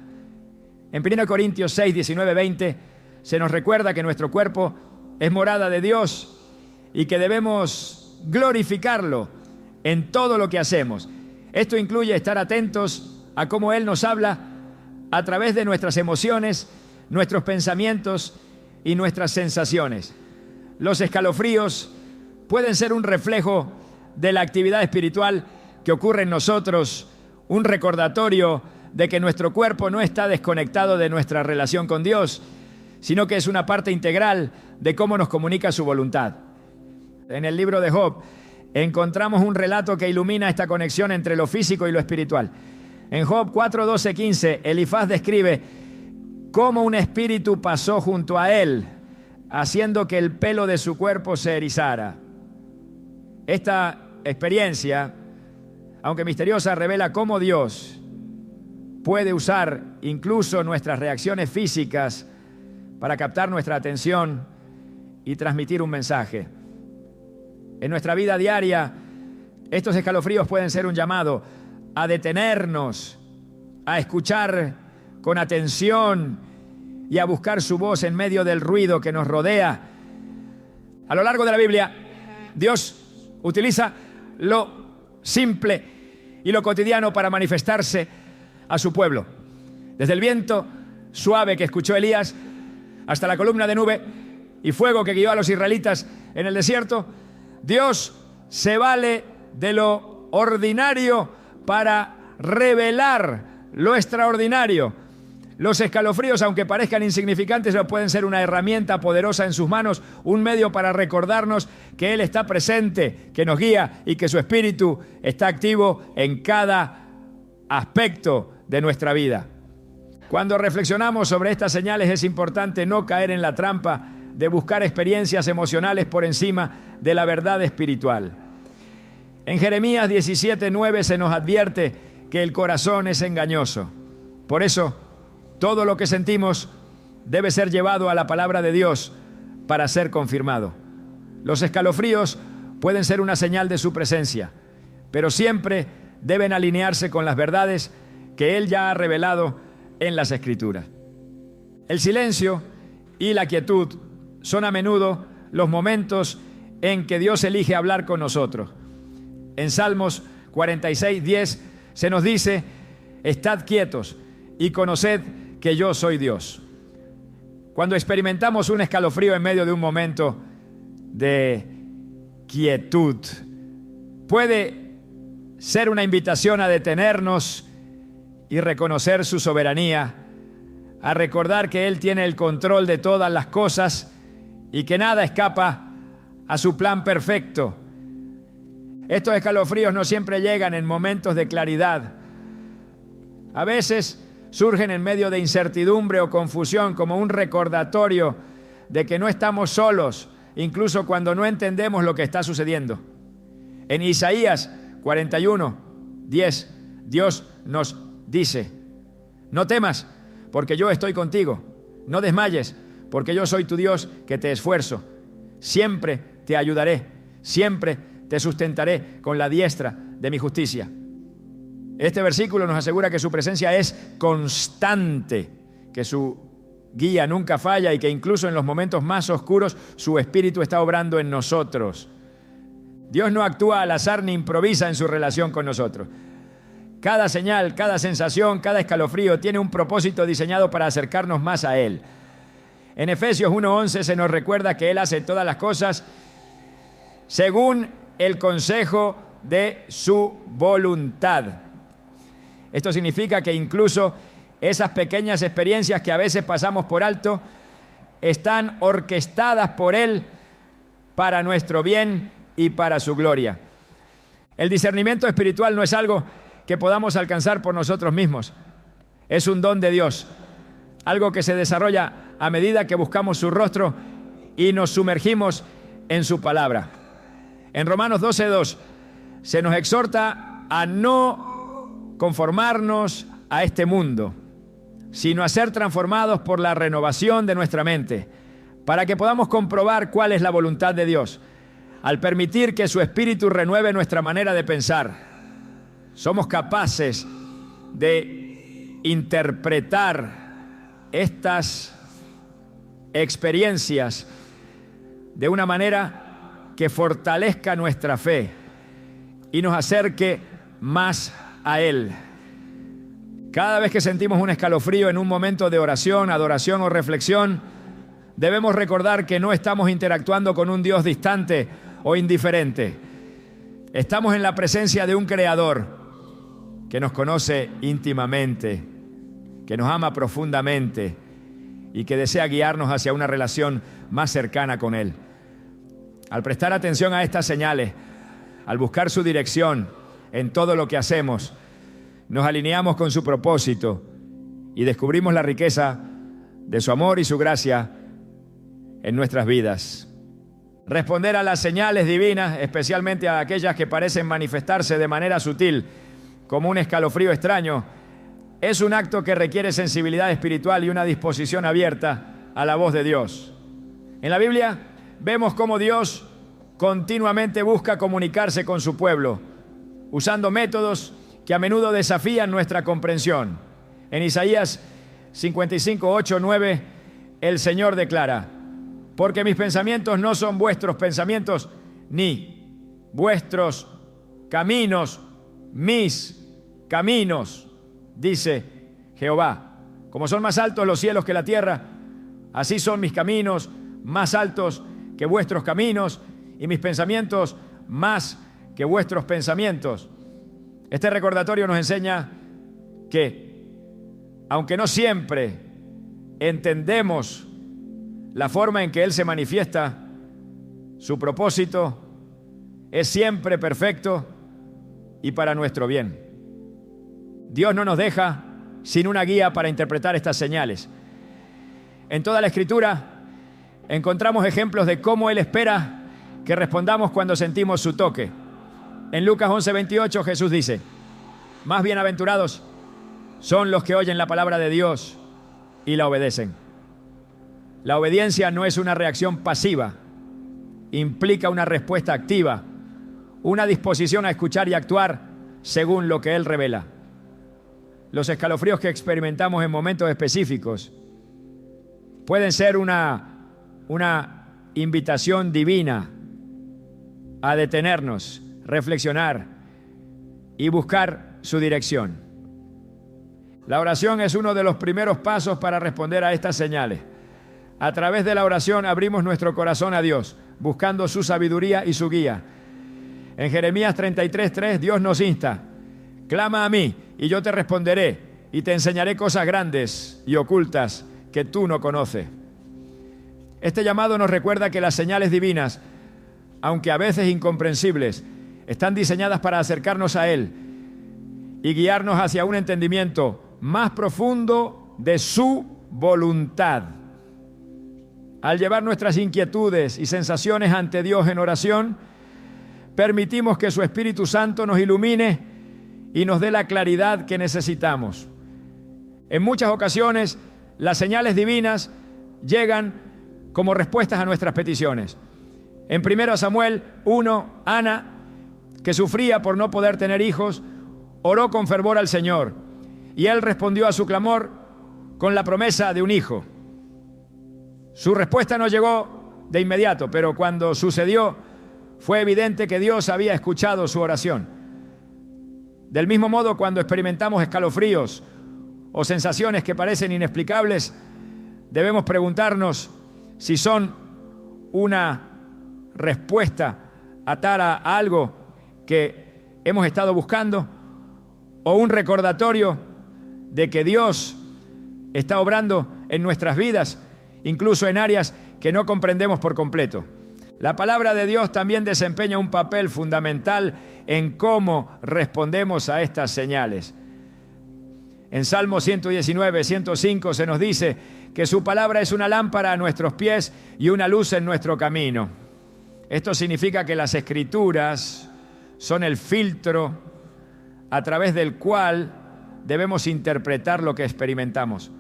En 1 Corintios 6, 19, 20 se nos recuerda que nuestro cuerpo es morada de Dios y que debemos glorificarlo en todo lo que hacemos. Esto incluye estar atentos a cómo Él nos habla a través de nuestras emociones, nuestros pensamientos y nuestras sensaciones. Los escalofríos pueden ser un reflejo de la actividad espiritual que ocurre en nosotros, un recordatorio de que nuestro cuerpo no está desconectado de nuestra relación con Dios, sino que es una parte integral de cómo nos comunica su voluntad. En el libro de Job encontramos un relato que ilumina esta conexión entre lo físico y lo espiritual. En Job 4, 12, 15, Elifaz describe cómo un espíritu pasó junto a él, haciendo que el pelo de su cuerpo se erizara. Esta experiencia, aunque misteriosa, revela cómo Dios puede usar incluso nuestras reacciones físicas para captar nuestra atención y transmitir un mensaje. En nuestra vida diaria, estos escalofríos pueden ser un llamado a detenernos, a escuchar con atención y a buscar su voz en medio del ruido que nos rodea. A lo largo de la Biblia, Dios utiliza lo simple y lo cotidiano para manifestarse a su pueblo. Desde el viento suave que escuchó Elías hasta la columna de nube y fuego que guió a los israelitas en el desierto, Dios se vale de lo ordinario para revelar lo extraordinario. Los escalofríos, aunque parezcan insignificantes, pueden ser una herramienta poderosa en sus manos, un medio para recordarnos que Él está presente, que nos guía y que su Espíritu está activo en cada aspecto de nuestra vida. Cuando reflexionamos sobre estas señales es importante no caer en la trampa de buscar experiencias emocionales por encima de la verdad espiritual. En Jeremías 17:9 se nos advierte que el corazón es engañoso. Por eso, todo lo que sentimos debe ser llevado a la palabra de Dios para ser confirmado. Los escalofríos pueden ser una señal de su presencia, pero siempre deben alinearse con las verdades que Él ya ha revelado en las Escrituras. El silencio y la quietud son a menudo los momentos en que Dios elige hablar con nosotros. En Salmos 46:10 se nos dice: estad quietos y conoced que yo soy Dios. Cuando experimentamos un escalofrío en medio de un momento de quietud, puede ser una invitación a detenernos y reconocer su soberanía, a recordar que Él tiene el control de todas las cosas y que nada escapa a su plan perfecto. Estos escalofríos no siempre llegan en momentos de claridad. A veces surgen en medio de incertidumbre o confusión, como un recordatorio de que no estamos solos, incluso cuando no entendemos lo que está sucediendo. En Isaías 41:10, Dios nos dice: no temas, porque yo estoy contigo. No desmayes, porque yo soy tu Dios que te esfuerzo. Siempre te ayudaré, siempre te sustentaré con la diestra de mi justicia. Este versículo nos asegura que su presencia es constante, que su guía nunca falla y que incluso en los momentos más oscuros su Espíritu está obrando en nosotros. Dios no actúa al azar ni improvisa en su relación con nosotros. Cada señal, cada sensación, cada escalofrío tiene un propósito diseñado para acercarnos más a Él. En Efesios 1:11 se nos recuerda que Él hace todas las cosas según el consejo de su voluntad. Esto significa que incluso esas pequeñas experiencias que a veces pasamos por alto están orquestadas por Él para nuestro bien y para su gloria. El discernimiento espiritual no es algo que podamos alcanzar por nosotros mismos. Es un don de Dios, algo que se desarrolla a medida que buscamos su rostro y nos sumergimos en su palabra. En Romanos 12:2 se nos exhorta a no conformarnos a este mundo, sino a ser transformados por la renovación de nuestra mente, para que podamos comprobar cuál es la voluntad de Dios. Al permitir que su Espíritu renueve nuestra manera de pensar, somos capaces de interpretar estas experiencias de una manera que fortalezca nuestra fe y nos acerque más a Él. Cada vez que sentimos un escalofrío en un momento de oración, adoración o reflexión, debemos recordar que no estamos interactuando con un Dios distante o indiferente. Estamos en la presencia de un Creador que nos conoce íntimamente, que nos ama profundamente y que desea guiarnos hacia una relación más cercana con Él. Al prestar atención a estas señales, al buscar su dirección en todo lo que hacemos, nos alineamos con su propósito y descubrimos la riqueza de su amor y su gracia en nuestras vidas. Responder a las señales divinas, especialmente a aquellas que parecen manifestarse de manera sutil, como un escalofrío extraño, es un acto que requiere sensibilidad espiritual y una disposición abierta a la voz de Dios. En la Biblia vemos cómo Dios continuamente busca comunicarse con su pueblo, usando métodos que a menudo desafían nuestra comprensión. En Isaías 55, 8, 9, el Señor declara: porque mis pensamientos no son vuestros pensamientos, ni vuestros caminos, mis caminos, dice Jehová. Como son más altos los cielos que la tierra, así son mis caminos más altos que vuestros caminos, y mis pensamientos más que vuestros pensamientos. Este recordatorio nos enseña que, aunque no siempre entendemos la forma en que Él se manifiesta, su propósito es siempre perfecto y para nuestro bien. Dios no nos deja sin una guía para interpretar estas señales. En toda la Escritura encontramos ejemplos de cómo Él espera que respondamos cuando sentimos su toque. En Lucas 11:28 Jesús dice: más bienaventurados son los que oyen la palabra de Dios y la obedecen. La obediencia no es una reacción pasiva, implica una respuesta activa, una disposición a escuchar y actuar según lo que Él revela. Los escalofríos que experimentamos en momentos específicos pueden ser una invitación divina a detenernos, reflexionar y buscar su dirección. La oración es uno de los primeros pasos para responder a estas señales. A través de la oración abrimos nuestro corazón a Dios, buscando su sabiduría y su guía. En Jeremías 33:3 Dios nos insta: clama a mí y yo te responderé y te enseñaré cosas grandes y ocultas que tú no conoces. Este llamado nos recuerda que las señales divinas, aunque a veces incomprensibles, están diseñadas para acercarnos a Él y guiarnos hacia un entendimiento más profundo de su voluntad. Al llevar nuestras inquietudes y sensaciones ante Dios en oración, permitimos que su Espíritu Santo nos ilumine y nos dé la claridad que necesitamos. En muchas ocasiones, las señales divinas llegan como respuestas a nuestras peticiones. En 1 Samuel 1, Ana, que sufría por no poder tener hijos, oró con fervor al Señor, y Él respondió a su clamor con la promesa de un hijo. Su respuesta no llegó de inmediato, pero cuando sucedió, fue evidente que Dios había escuchado su oración. Del mismo modo, cuando experimentamos escalofríos o sensaciones que parecen inexplicables, debemos preguntarnos si son una respuesta atar a algo que hemos estado buscando, o un recordatorio de que Dios está obrando en nuestras vidas, incluso en áreas que no comprendemos por completo. La palabra de Dios también desempeña un papel fundamental en cómo respondemos a estas señales. En Salmo 119, 105 se nos dice que su palabra es una lámpara a nuestros pies y una luz en nuestro camino. Esto significa que las Escrituras son el filtro a través del cual debemos interpretar lo que experimentamos.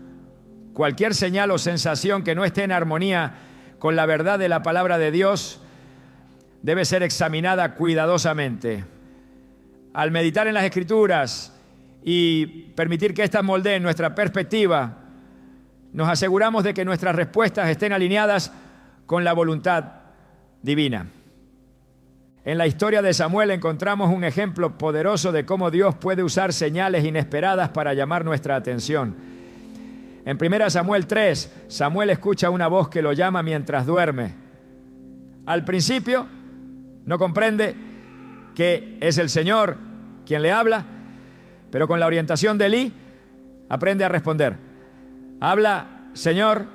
Cualquier señal o sensación que no esté en armonía con la verdad de la palabra de Dios debe ser examinada cuidadosamente. Al meditar en las Escrituras y permitir que éstas moldeen nuestra perspectiva, nos aseguramos de que nuestras respuestas estén alineadas con la voluntad divina. En la historia de Samuel encontramos un ejemplo poderoso de cómo Dios puede usar señales inesperadas para llamar nuestra atención. En 1 Samuel 3, Samuel escucha una voz que lo llama mientras duerme. Al principio no comprende que es el Señor quien le habla, pero con la orientación de Elí aprende a responder: habla, Señor,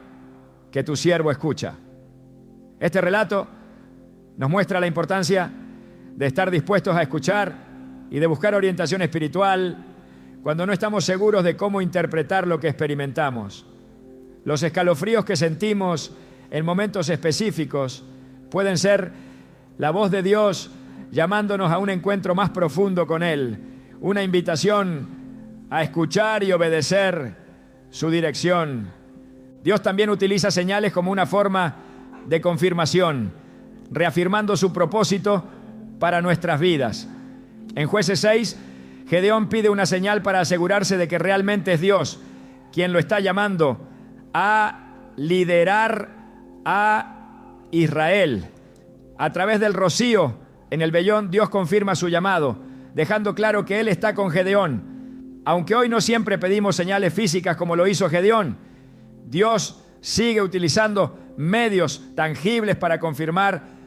que tu siervo escucha. Este relato nos muestra la importancia de estar dispuestos a escuchar y de buscar orientación espiritual cuando no estamos seguros de cómo interpretar lo que experimentamos. Los escalofríos que sentimos en momentos específicos pueden ser la voz de Dios llamándonos a un encuentro más profundo con Él, una invitación a escuchar y obedecer su dirección. Dios también utiliza señales como una forma de confirmación, reafirmando su propósito para nuestras vidas. En Jueces 6, Gedeón pide una señal para asegurarse de que realmente es Dios quien lo está llamando a liderar a Israel. A través del rocío en el vellón, Dios confirma su llamado, dejando claro que Él está con Gedeón. Aunque hoy no siempre pedimos señales físicas como lo hizo Gedeón, Dios sigue utilizando medios tangibles para confirmar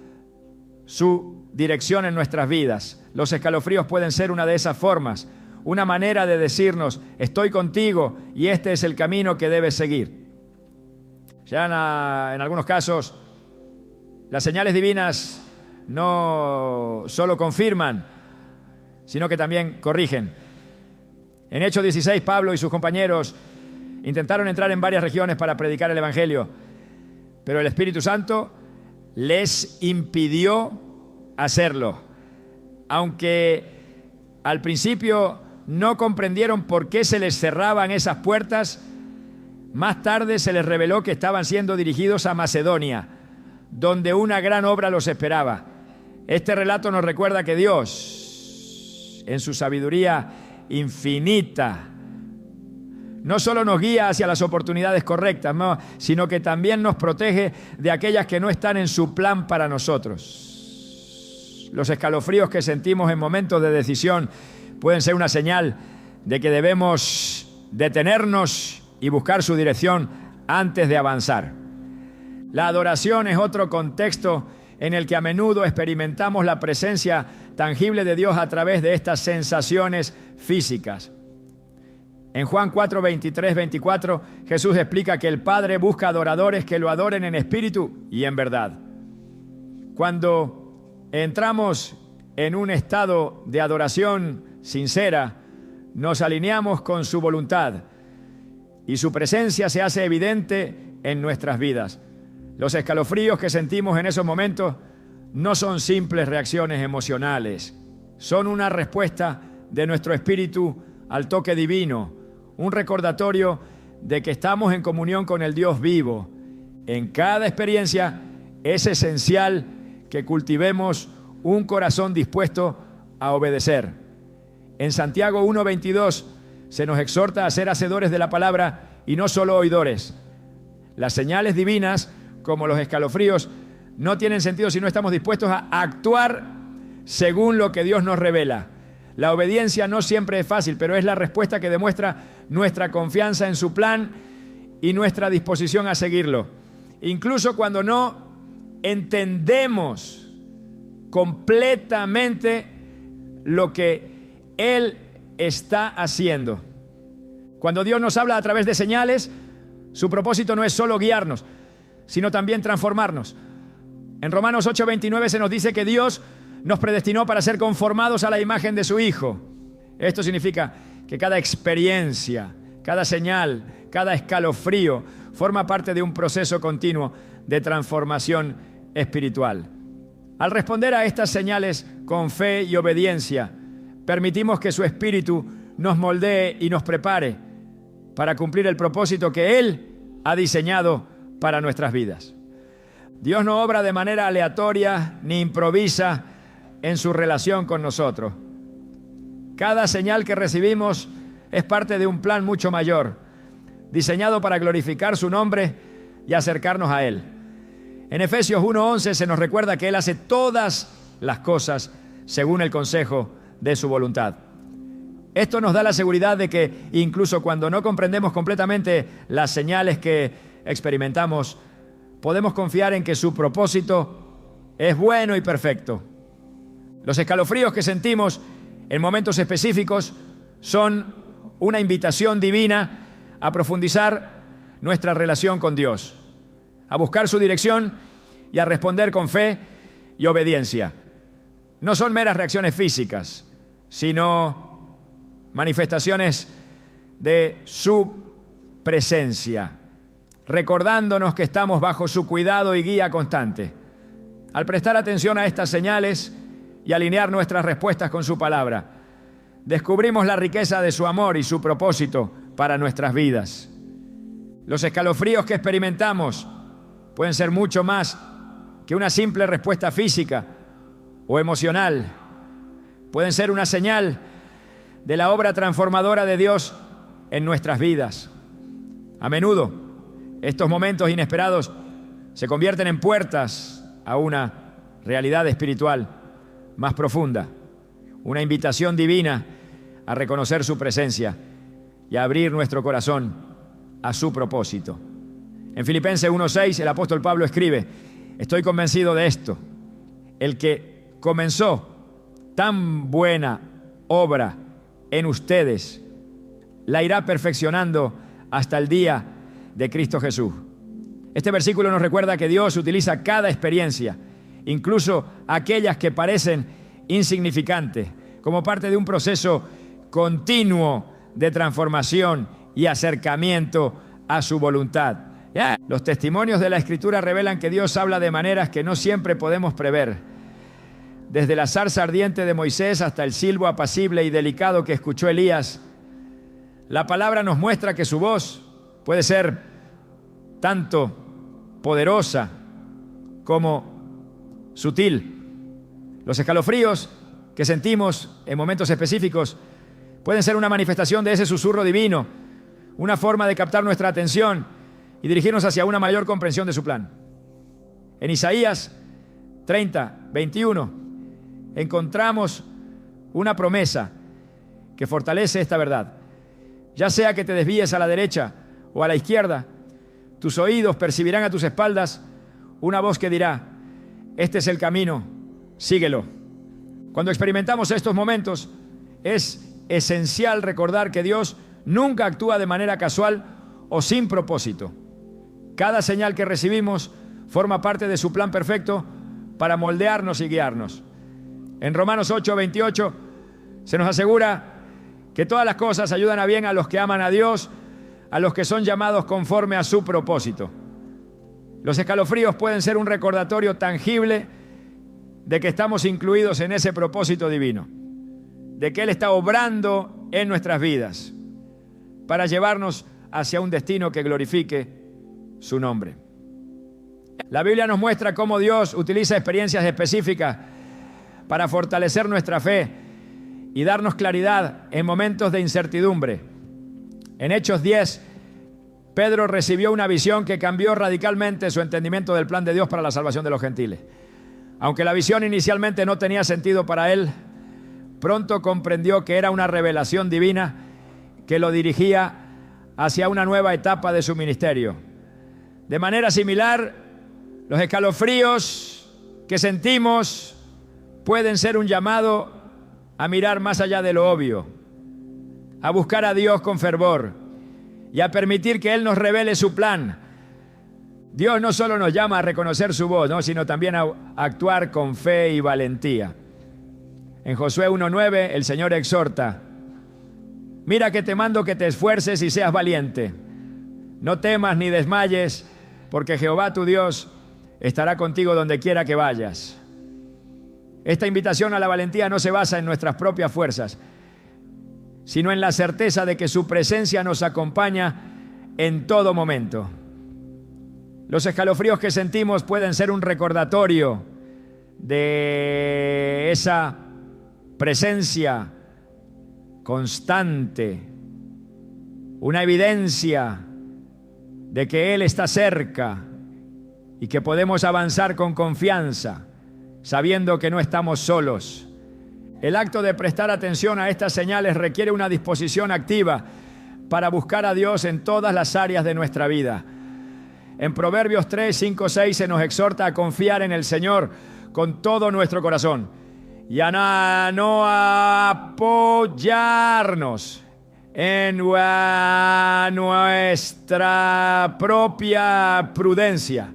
su dirección en nuestras vidas. Los escalofríos pueden ser una de esas formas, una manera de decirnos: estoy contigo y este es el camino que debes seguir. Ya en algunos casos, las señales divinas no solo confirman, sino que también corrigen. En Hechos 16, Pablo y sus compañeros intentaron entrar en varias regiones para predicar el Evangelio, pero el Espíritu Santo les impidió hacerlo. Aunque al principio no comprendieron por qué se les cerraban esas puertas, más tarde se les reveló que estaban siendo dirigidos a Macedonia, donde una gran obra los esperaba. Este relato nos recuerda que Dios, en su sabiduría infinita, no solo nos guía hacia las oportunidades correctas, sino que también nos protege de aquellas que no están en su plan para nosotros. Los escalofríos que sentimos en momentos de decisión pueden ser una señal de que debemos detenernos y buscar su dirección antes de avanzar. La adoración es otro contexto en el que a menudo experimentamos la presencia tangible de Dios a través de estas sensaciones físicas. En Juan 4, 23, 24, Jesús explica que el Padre busca adoradores que lo adoren en espíritu y en verdad. Cuando entramos en un estado de adoración sincera, nos alineamos con su voluntad y su presencia se hace evidente en nuestras vidas. Los escalofríos que sentimos en esos momentos no son simples reacciones emocionales, son una respuesta de nuestro espíritu al toque divino, un recordatorio de que estamos en comunión con el Dios vivo. En cada experiencia es esencial que cultivemos un corazón dispuesto a obedecer. En Santiago 1:22 se nos exhorta a ser hacedores de la palabra y no solo oidores. Las señales divinas, como los escalofríos, no tienen sentido si no estamos dispuestos a actuar según lo que Dios nos revela. La obediencia no siempre es fácil, pero es la respuesta que demuestra nuestra confianza en su plan y nuestra disposición a seguirlo. Incluso cuando no entendemos completamente lo que Él está haciendo. Cuando Dios nos habla a través de señales, su propósito no es solo guiarnos, sino también transformarnos. En Romanos 8:29 se nos dice que Dios nos predestinó para ser conformados a la imagen de su Hijo. Esto significa que cada experiencia, cada señal, cada escalofrío forma parte de un proceso continuo de transformación espiritual. Al responder a estas señales con fe y obediencia, permitimos que su Espíritu nos moldee y nos prepare para cumplir el propósito que Él ha diseñado para nuestras vidas. Dios no obra de manera aleatoria ni improvisa en su relación con nosotros. Cada señal que recibimos es parte de un plan mucho mayor, diseñado para glorificar su nombre y acercarnos a Él. En Efesios 1:11 se nos recuerda que Él hace todas las cosas según el consejo de su voluntad. Esto nos da la seguridad de que incluso cuando no comprendemos completamente las señales que experimentamos, podemos confiar en que su propósito es bueno y perfecto. Los escalofríos que sentimos en momentos específicos son una invitación divina a profundizar nuestra relación con Dios, a buscar su dirección y a responder con fe y obediencia. No son meras reacciones físicas, sino manifestaciones de su presencia, recordándonos que estamos bajo su cuidado y guía constante. Al prestar atención a estas señales y alinear nuestras respuestas con su palabra, descubrimos la riqueza de su amor y su propósito para nuestras vidas. Los escalofríos que experimentamos pueden ser mucho más que una simple respuesta física o emocional. Pueden ser una señal de la obra transformadora de Dios en nuestras vidas. A menudo, estos momentos inesperados se convierten en puertas a una realidad espiritual más profunda, una invitación divina a reconocer su presencia y a abrir nuestro corazón a su propósito. En Filipenses 1:6 el apóstol Pablo escribe: estoy convencido de esto, el que comenzó tan buena obra en ustedes la irá perfeccionando hasta el día de Cristo Jesús. Este versículo nos recuerda que Dios utiliza cada experiencia, incluso aquellas que parecen insignificantes, como parte de un proceso continuo de transformación y acercamiento a su voluntad. Los testimonios de la Escritura revelan que Dios habla de maneras que no siempre podemos prever. Desde la zarza ardiente de Moisés hasta el silbo apacible y delicado que escuchó Elías, la palabra nos muestra que su voz puede ser tanto poderosa como sutil. Los escalofríos que sentimos en momentos específicos pueden ser una manifestación de ese susurro divino, una forma de captar nuestra atención y dirigirnos hacia una mayor comprensión de su plan. En Isaías 30:21 encontramos una promesa que fortalece esta verdad. Ya sea que te desvíes a la derecha o a la izquierda, tus oídos percibirán a tus espaldas una voz que dirá: este es el camino, síguelo. Cuando experimentamos estos momentos, es esencial recordar que Dios nunca actúa de manera casual o sin propósito. Cada señal que recibimos forma parte de su plan perfecto para moldearnos y guiarnos. En Romanos 8:28 se nos asegura que todas las cosas ayudan a bien a los que aman a Dios, a los que son llamados conforme a su propósito. Los escalofríos pueden ser un recordatorio tangible de que estamos incluidos en ese propósito divino, de que Él está obrando en nuestras vidas para llevarnos hacia un destino que glorifique su nombre. La Biblia nos muestra cómo Dios utiliza experiencias específicas para fortalecer nuestra fe y darnos claridad en momentos de incertidumbre. En Hechos 10, Pedro recibió una visión que cambió radicalmente su entendimiento del plan de Dios para la salvación de los gentiles. Aunque la visión inicialmente no tenía sentido para él, pronto comprendió que era una revelación divina que lo dirigía hacia una nueva etapa de su ministerio. De manera similar, los escalofríos que sentimos pueden ser un llamado a mirar más allá de lo obvio, a buscar a Dios con fervor y a permitir que Él nos revele su plan. Dios no solo nos llama a reconocer su voz, ¿no?, sino también a actuar con fe y valentía. En Josué 1:9 el Señor exhorta: mira que te mando que te esfuerces y seas valiente. No temas ni desmayes, porque Jehová tu Dios estará contigo donde quiera que vayas. Esta invitación a la valentía no se basa en nuestras propias fuerzas, sino en la certeza de que su presencia nos acompaña en todo momento. Los escalofríos que sentimos pueden ser un recordatorio de esa presencia constante, una evidencia de que Él está cerca y que podemos avanzar con confianza, sabiendo que no estamos solos. El acto de prestar atención a estas señales requiere una disposición activa para buscar a Dios en todas las áreas de nuestra vida. En Proverbios 3, 5, 6 se nos exhorta a confiar en el Señor con todo nuestro corazón y a no apoyarnos en nuestra propia prudencia,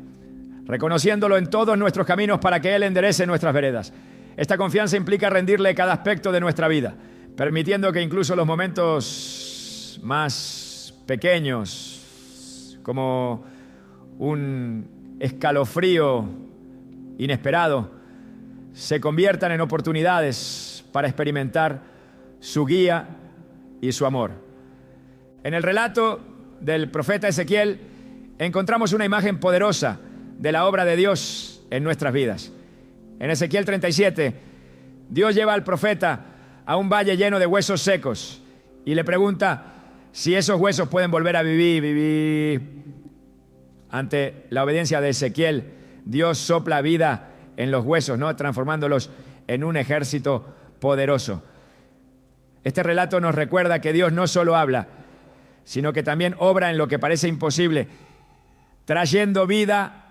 reconociéndolo en todos nuestros caminos para que Él enderece nuestras veredas. Esta confianza implica rendirle cada aspecto de nuestra vida, permitiendo que incluso los momentos más pequeños, como un escalofrío inesperado, se conviertan en oportunidades para experimentar su guía y su amor. En el relato del profeta Ezequiel encontramos una imagen poderosa de la obra de Dios en nuestras vidas. En Ezequiel 37, Dios lleva al profeta a un valle lleno de huesos secos y le pregunta si esos huesos pueden volver a vivir. Ante la obediencia de Ezequiel, Dios sopla vida en los huesos, ¿no?, transformándolos en un ejército poderoso. Este relato nos recuerda que Dios no solo habla, sino que también obra en lo que parece imposible, trayendo vida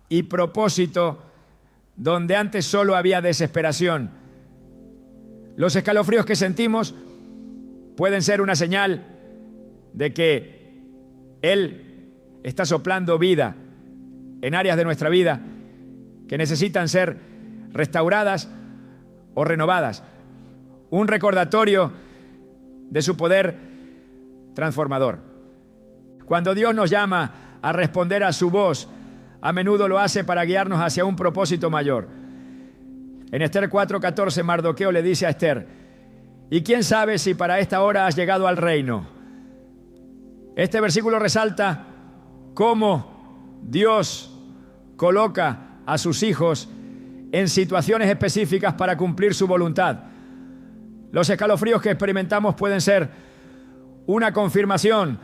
y propósito donde antes solo había desesperación. Los escalofríos que sentimos pueden ser una señal de que Él está soplando vida en áreas de nuestra vida que necesitan ser restauradas o renovadas. Un recordatorio de su poder transformador. Cuando Dios nos llama a responder a su voz, a menudo lo hace para guiarnos hacia un propósito mayor. En Esther 4:14, Mardoqueo le dice a Esther: ¿y quién sabe si para esta hora has llegado al reino? Este versículo resalta cómo Dios coloca a sus hijos en situaciones específicas para cumplir su voluntad. Los escalofríos que experimentamos pueden ser una confirmación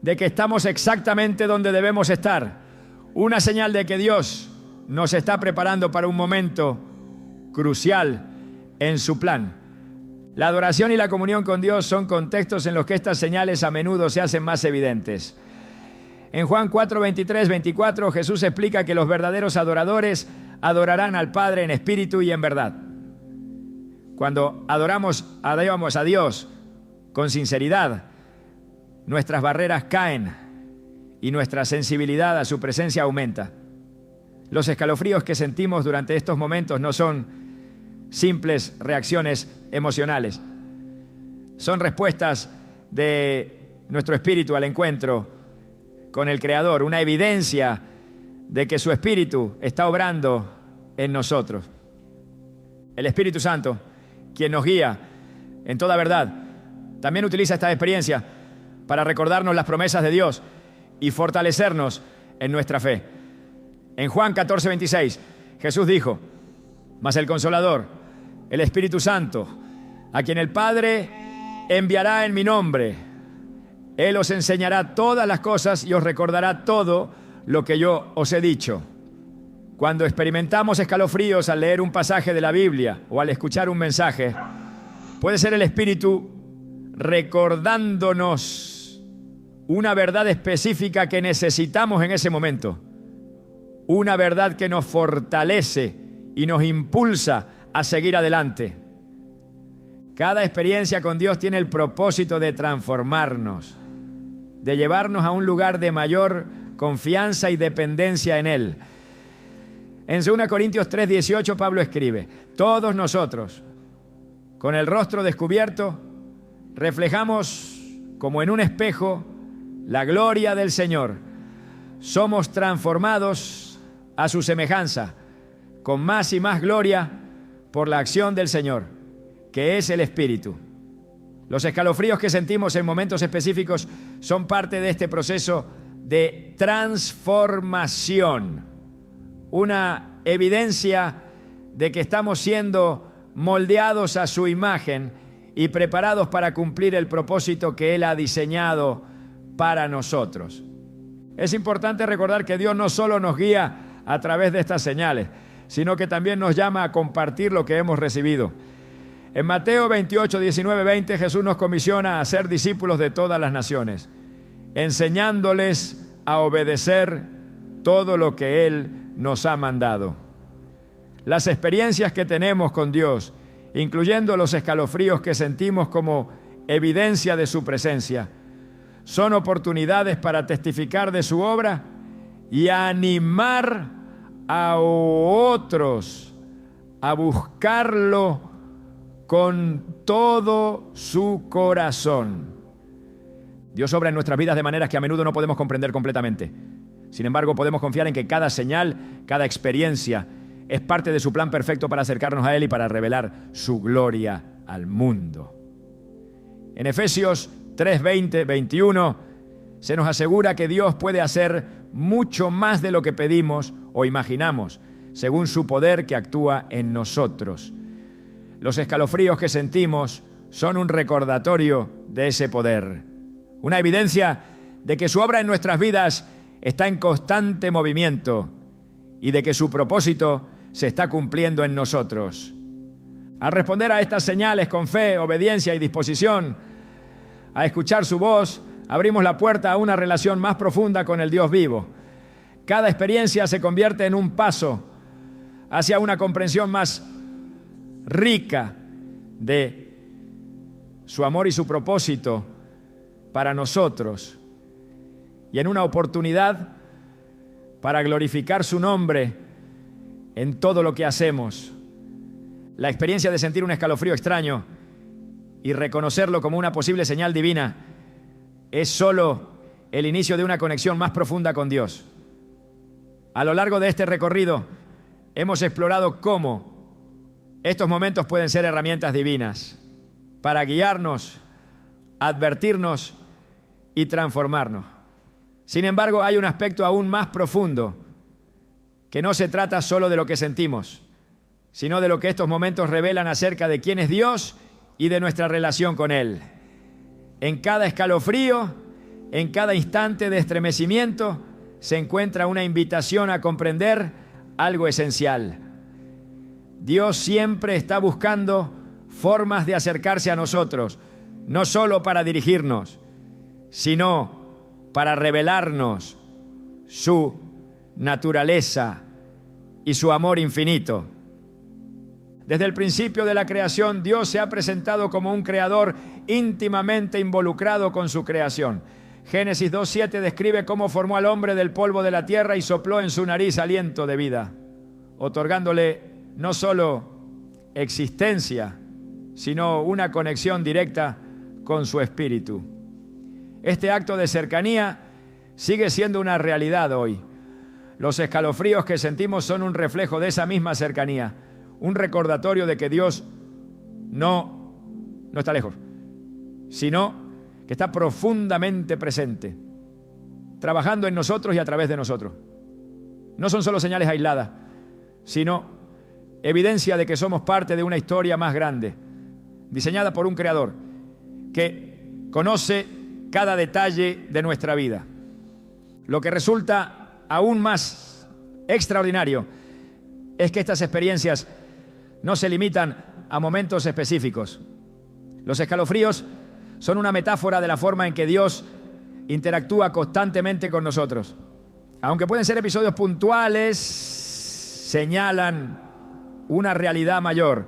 de que estamos exactamente donde debemos estar, una señal de que Dios nos está preparando para un momento crucial en su plan. La adoración y la comunión con Dios son contextos en los que estas señales a menudo se hacen más evidentes. En Juan 4, 23, 24, Jesús explica que los verdaderos adoradores adorarán al Padre en espíritu y en verdad. Cuando adoramos a Dios con sinceridad, nuestras barreras caen y nuestra sensibilidad a su presencia aumenta. Los escalofríos que sentimos durante estos momentos no son simples reacciones emocionales. Son respuestas de nuestro espíritu al encuentro con el Creador, una evidencia de que su Espíritu está obrando en nosotros. El Espíritu Santo, quien nos guía en toda verdad, también utiliza esta experiencia para recordarnos las promesas de Dios y fortalecernos en nuestra fe. En Juan 14, 26, Jesús dijo: mas el Consolador, el Espíritu Santo, a quien el Padre enviará en mi nombre, Él os enseñará todas las cosas y os recordará todo lo que yo os he dicho. Cuando experimentamos escalofríos al leer un pasaje de la Biblia o al escuchar un mensaje, puede ser el Espíritu recordándonos una verdad específica que necesitamos en ese momento. Una verdad que nos fortalece y nos impulsa a seguir adelante. Cada experiencia con Dios tiene el propósito de transformarnos, de llevarnos a un lugar de mayor confianza y dependencia en Él. En 2 Corintios 3:18 Pablo escribe: todos nosotros, con el rostro descubierto, reflejamos como en un espejo la gloria del Señor. Somos transformados a su semejanza, con más y más gloria por la acción del Señor, que es el Espíritu. Los escalofríos que sentimos en momentos específicos son parte de este proceso de transformación, una evidencia de que estamos siendo moldeados a su imagen y preparados para cumplir el propósito que Él ha diseñado para nosotros. Es importante recordar que Dios no solo nos guía a través de estas señales, sino que también nos llama a compartir lo que hemos recibido. En Mateo 28, 19, 20, Jesús nos comisiona a ser discípulos de todas las naciones, enseñándoles a obedecer todo lo que Él nos ha mandado. Las experiencias que tenemos con Dios, incluyendo los escalofríos que sentimos como evidencia de su presencia, son oportunidades para testificar de su obra y animar a otros a buscarlo con todo su corazón. Dios obra en nuestras vidas de maneras que a menudo no podemos comprender completamente. Sin embargo, podemos confiar en que cada señal, cada experiencia es parte de su plan perfecto para acercarnos a Él y para revelar su gloria al mundo. En Efesios 3:20, 21, se nos asegura que Dios puede hacer mucho más de lo que pedimos o imaginamos, según su poder que actúa en nosotros. Los escalofríos que sentimos son un recordatorio de ese poder, una evidencia de que su obra en nuestras vidas está en constante movimiento y de que su propósito se está cumpliendo en nosotros. Al responder a estas señales con fe, obediencia y disposición a escuchar su voz, abrimos la puerta a una relación más profunda con el Dios vivo. Cada experiencia se convierte en un paso hacia una comprensión más rica de su amor y su propósito para nosotros, y en una oportunidad para glorificar su nombre en todo lo que hacemos. La experiencia de sentir un escalofrío extraño y reconocerlo como una posible señal divina es solo el inicio de una conexión más profunda con Dios. A lo largo de este recorrido hemos explorado cómo estos momentos pueden ser herramientas divinas para guiarnos, advertirnos y transformarnos. Sin embargo, hay un aspecto aún más profundo, que no se trata solo de lo que sentimos, sino de lo que estos momentos revelan acerca de quién es Dios y de nuestra relación con Él. En cada escalofrío, en cada instante de estremecimiento, se encuentra una invitación a comprender algo esencial. Dios siempre está buscando formas de acercarse a nosotros, no solo para dirigirnos, sino para revelarnos su naturaleza y su amor infinito. Desde el principio de la creación, Dios se ha presentado como un creador íntimamente involucrado con su creación. Génesis 2:7 describe cómo formó al hombre del polvo de la tierra y sopló en su nariz aliento de vida, otorgándole no solo existencia, sino una conexión directa con su espíritu. Este acto de cercanía sigue siendo una realidad hoy. Los escalofríos que sentimos son un reflejo de esa misma cercanía, un recordatorio de que Dios no está lejos, sino que está profundamente presente, trabajando en nosotros y a través de nosotros. No son solo señales aisladas, sino evidencia de que somos parte de una historia más grande, diseñada por un creador que conoce cada detalle de nuestra vida. Lo que resulta aún más extraordinario es que estas experiencias no se limitan a momentos específicos. Los escalofríos son una metáfora de la forma en que Dios interactúa constantemente con nosotros. Aunque pueden ser episodios puntuales, señalan una realidad mayor.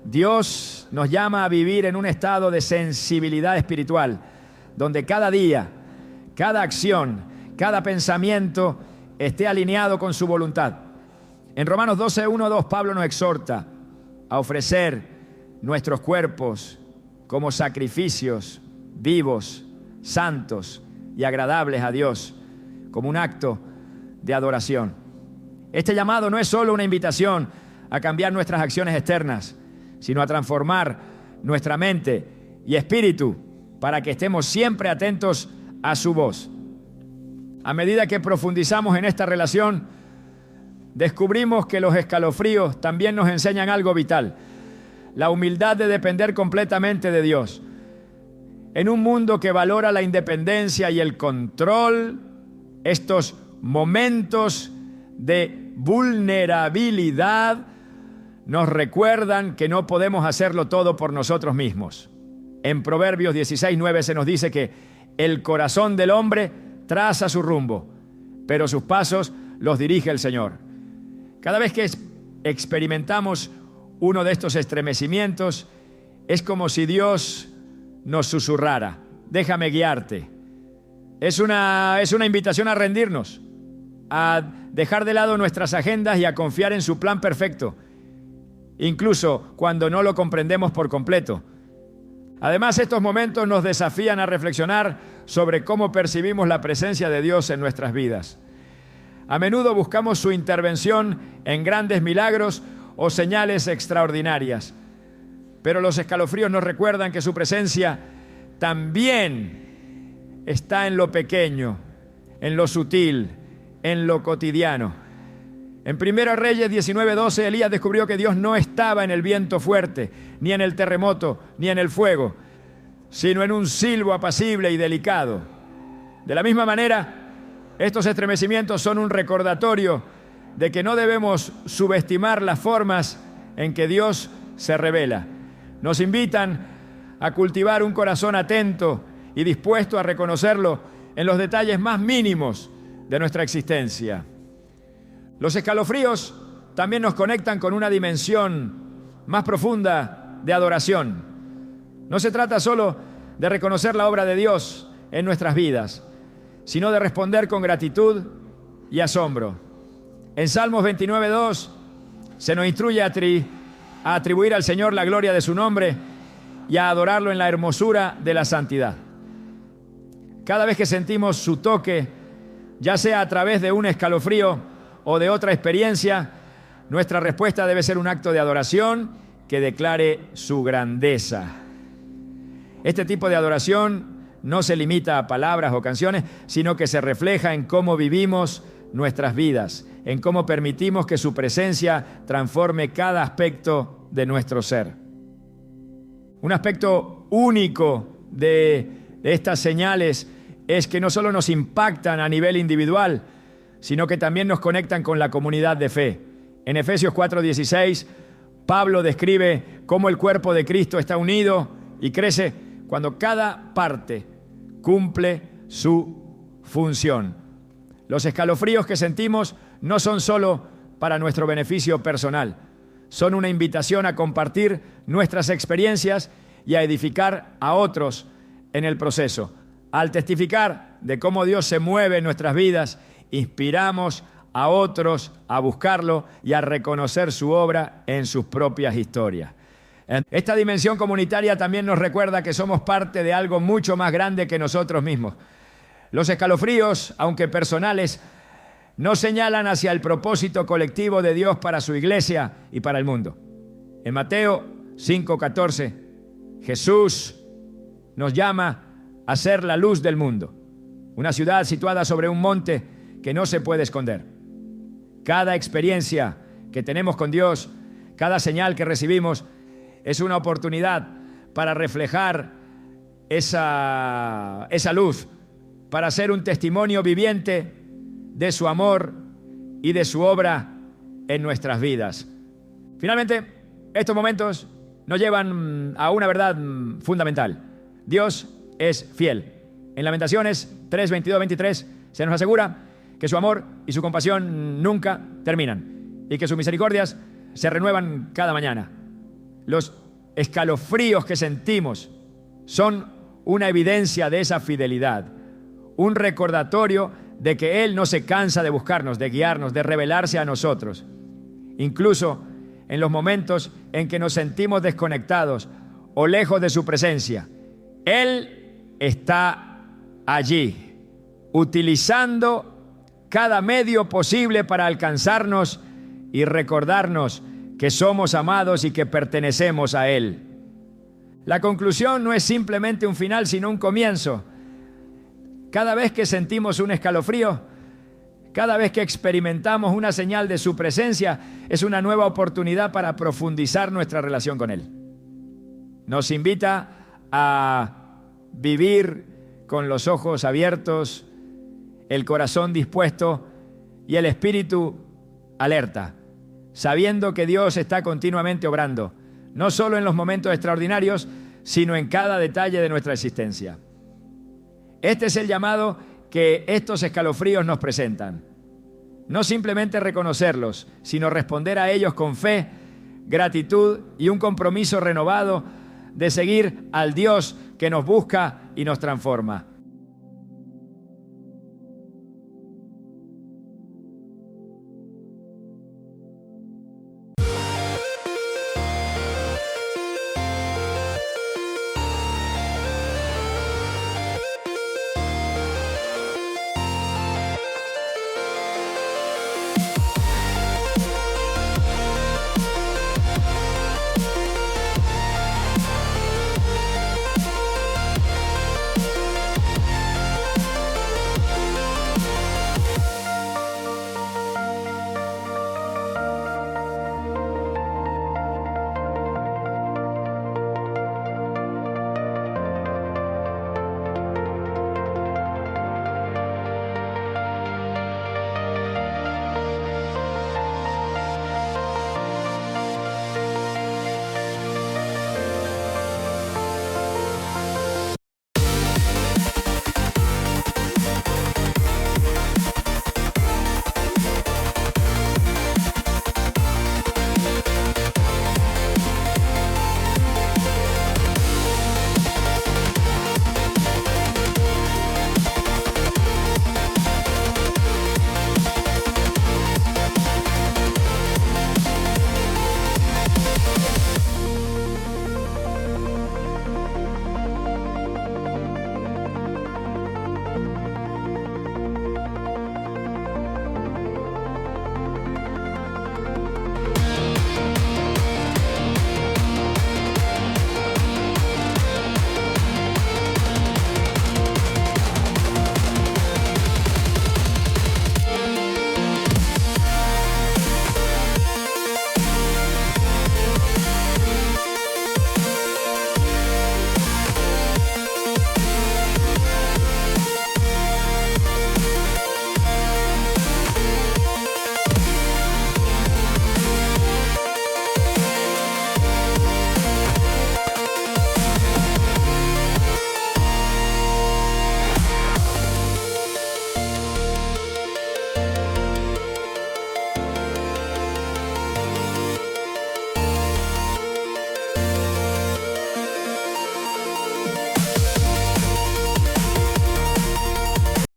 Dios nos llama a vivir en un estado de sensibilidad espiritual, donde cada día, cada acción, cada pensamiento esté alineado con su voluntad. En Romanos 12, 1, 2, Pablo nos exhorta a ofrecer nuestros cuerpos como sacrificios vivos, santos y agradables a Dios, como un acto de adoración. Este llamado no es solo una invitación a cambiar nuestras acciones externas, sino a transformar nuestra mente y espíritu para que estemos siempre atentos a su voz. A medida que profundizamos en esta relación, descubrimos que los escalofríos también nos enseñan algo vital: la humildad de depender completamente de Dios. En un mundo que valora la independencia y el control, estos momentos de vulnerabilidad nos recuerdan que no podemos hacerlo todo por nosotros mismos. En Proverbios 16:9 se nos dice que el corazón del hombre traza su rumbo, pero sus pasos los dirige el Señor. Cada vez que experimentamos uno de estos estremecimientos, es como si Dios nos susurrara: déjame guiarte. Es una invitación a rendirnos, a dejar de lado nuestras agendas y a confiar en su plan perfecto, incluso cuando no lo comprendemos por completo. Además, estos momentos nos desafían a reflexionar sobre cómo percibimos la presencia de Dios en nuestras vidas. A menudo buscamos su intervención en grandes milagros o señales extraordinarias, pero los escalofríos nos recuerdan que su presencia también está en lo pequeño, en lo sutil, en lo cotidiano. En 1 Reyes 19:12, Elías descubrió que Dios no estaba en el viento fuerte, ni en el terremoto, ni en el fuego, sino en un silbo apacible y delicado. De la misma manera, estos estremecimientos son un recordatorio de que no debemos subestimar las formas en que Dios se revela. Nos invitan a cultivar un corazón atento y dispuesto a reconocerlo en los detalles más mínimos de nuestra existencia. Los escalofríos también nos conectan con una dimensión más profunda de adoración. No se trata solo de reconocer la obra de Dios en nuestras vidas, sino de responder con gratitud y asombro. En Salmos 29:2 se nos instruye a atribuir al Señor la gloria de su nombre y a adorarlo en la hermosura de la santidad. Cada vez que sentimos su toque, ya sea a través de un escalofrío o de otra experiencia, nuestra respuesta debe ser un acto de adoración que declare su grandeza. Este tipo de adoración no se limita a palabras o canciones, sino que se refleja en cómo vivimos nuestras vidas, en cómo permitimos que su presencia transforme cada aspecto de nuestro ser. Un aspecto único de estas señales es que no solo nos impactan a nivel individual, sino que también nos conectan con la comunidad de fe. En Efesios 4:16, Pablo describe cómo el cuerpo de Cristo está unido y crece cuando cada parte cumple su función. Los escalofríos que sentimos no son solo para nuestro beneficio personal, son una invitación a compartir nuestras experiencias y a edificar a otros en el proceso. Al testificar de cómo Dios se mueve en nuestras vidas, inspiramos a otros a buscarlo y a reconocer su obra en sus propias historias. Esta dimensión comunitaria también nos recuerda que somos parte de algo mucho más grande que nosotros mismos. Los escalofríos, aunque personales, nos señalan hacia el propósito colectivo de Dios para su iglesia y para el mundo. En Mateo 5:14, Jesús nos llama a ser la luz del mundo, una ciudad situada sobre un monte que no se puede esconder. Cada experiencia que tenemos con Dios, cada señal que recibimos, es una oportunidad para reflejar esa luz, para ser un testimonio viviente de su amor y de su obra en nuestras vidas. Finalmente, estos momentos nos llevan a una verdad fundamental. Dios es fiel. En Lamentaciones 3:22-23 se nos asegura que su amor y su compasión nunca terminan y que sus misericordias se renuevan cada mañana. Los escalofríos que sentimos son una evidencia de esa fidelidad, un recordatorio de que Él no se cansa de buscarnos, de guiarnos, de revelarse a nosotros. Incluso en los momentos en que nos sentimos desconectados o lejos de su presencia, Él está allí, utilizando cada medio posible para alcanzarnos y recordarnos que somos amados y que pertenecemos a Él. La conclusión no es simplemente un final, sino un comienzo. Cada vez que sentimos un escalofrío, cada vez que experimentamos una señal de su presencia, es una nueva oportunidad para profundizar nuestra relación con Él. Nos invita a vivir con los ojos abiertos, el corazón dispuesto y el espíritu alerta, sabiendo que Dios está continuamente obrando, no solo en los momentos extraordinarios, sino en cada detalle de nuestra existencia. Este es el llamado que estos escalofríos nos presentan. No simplemente reconocerlos, sino responder a ellos con fe, gratitud y un compromiso renovado de seguir al Dios que nos busca y nos transforma.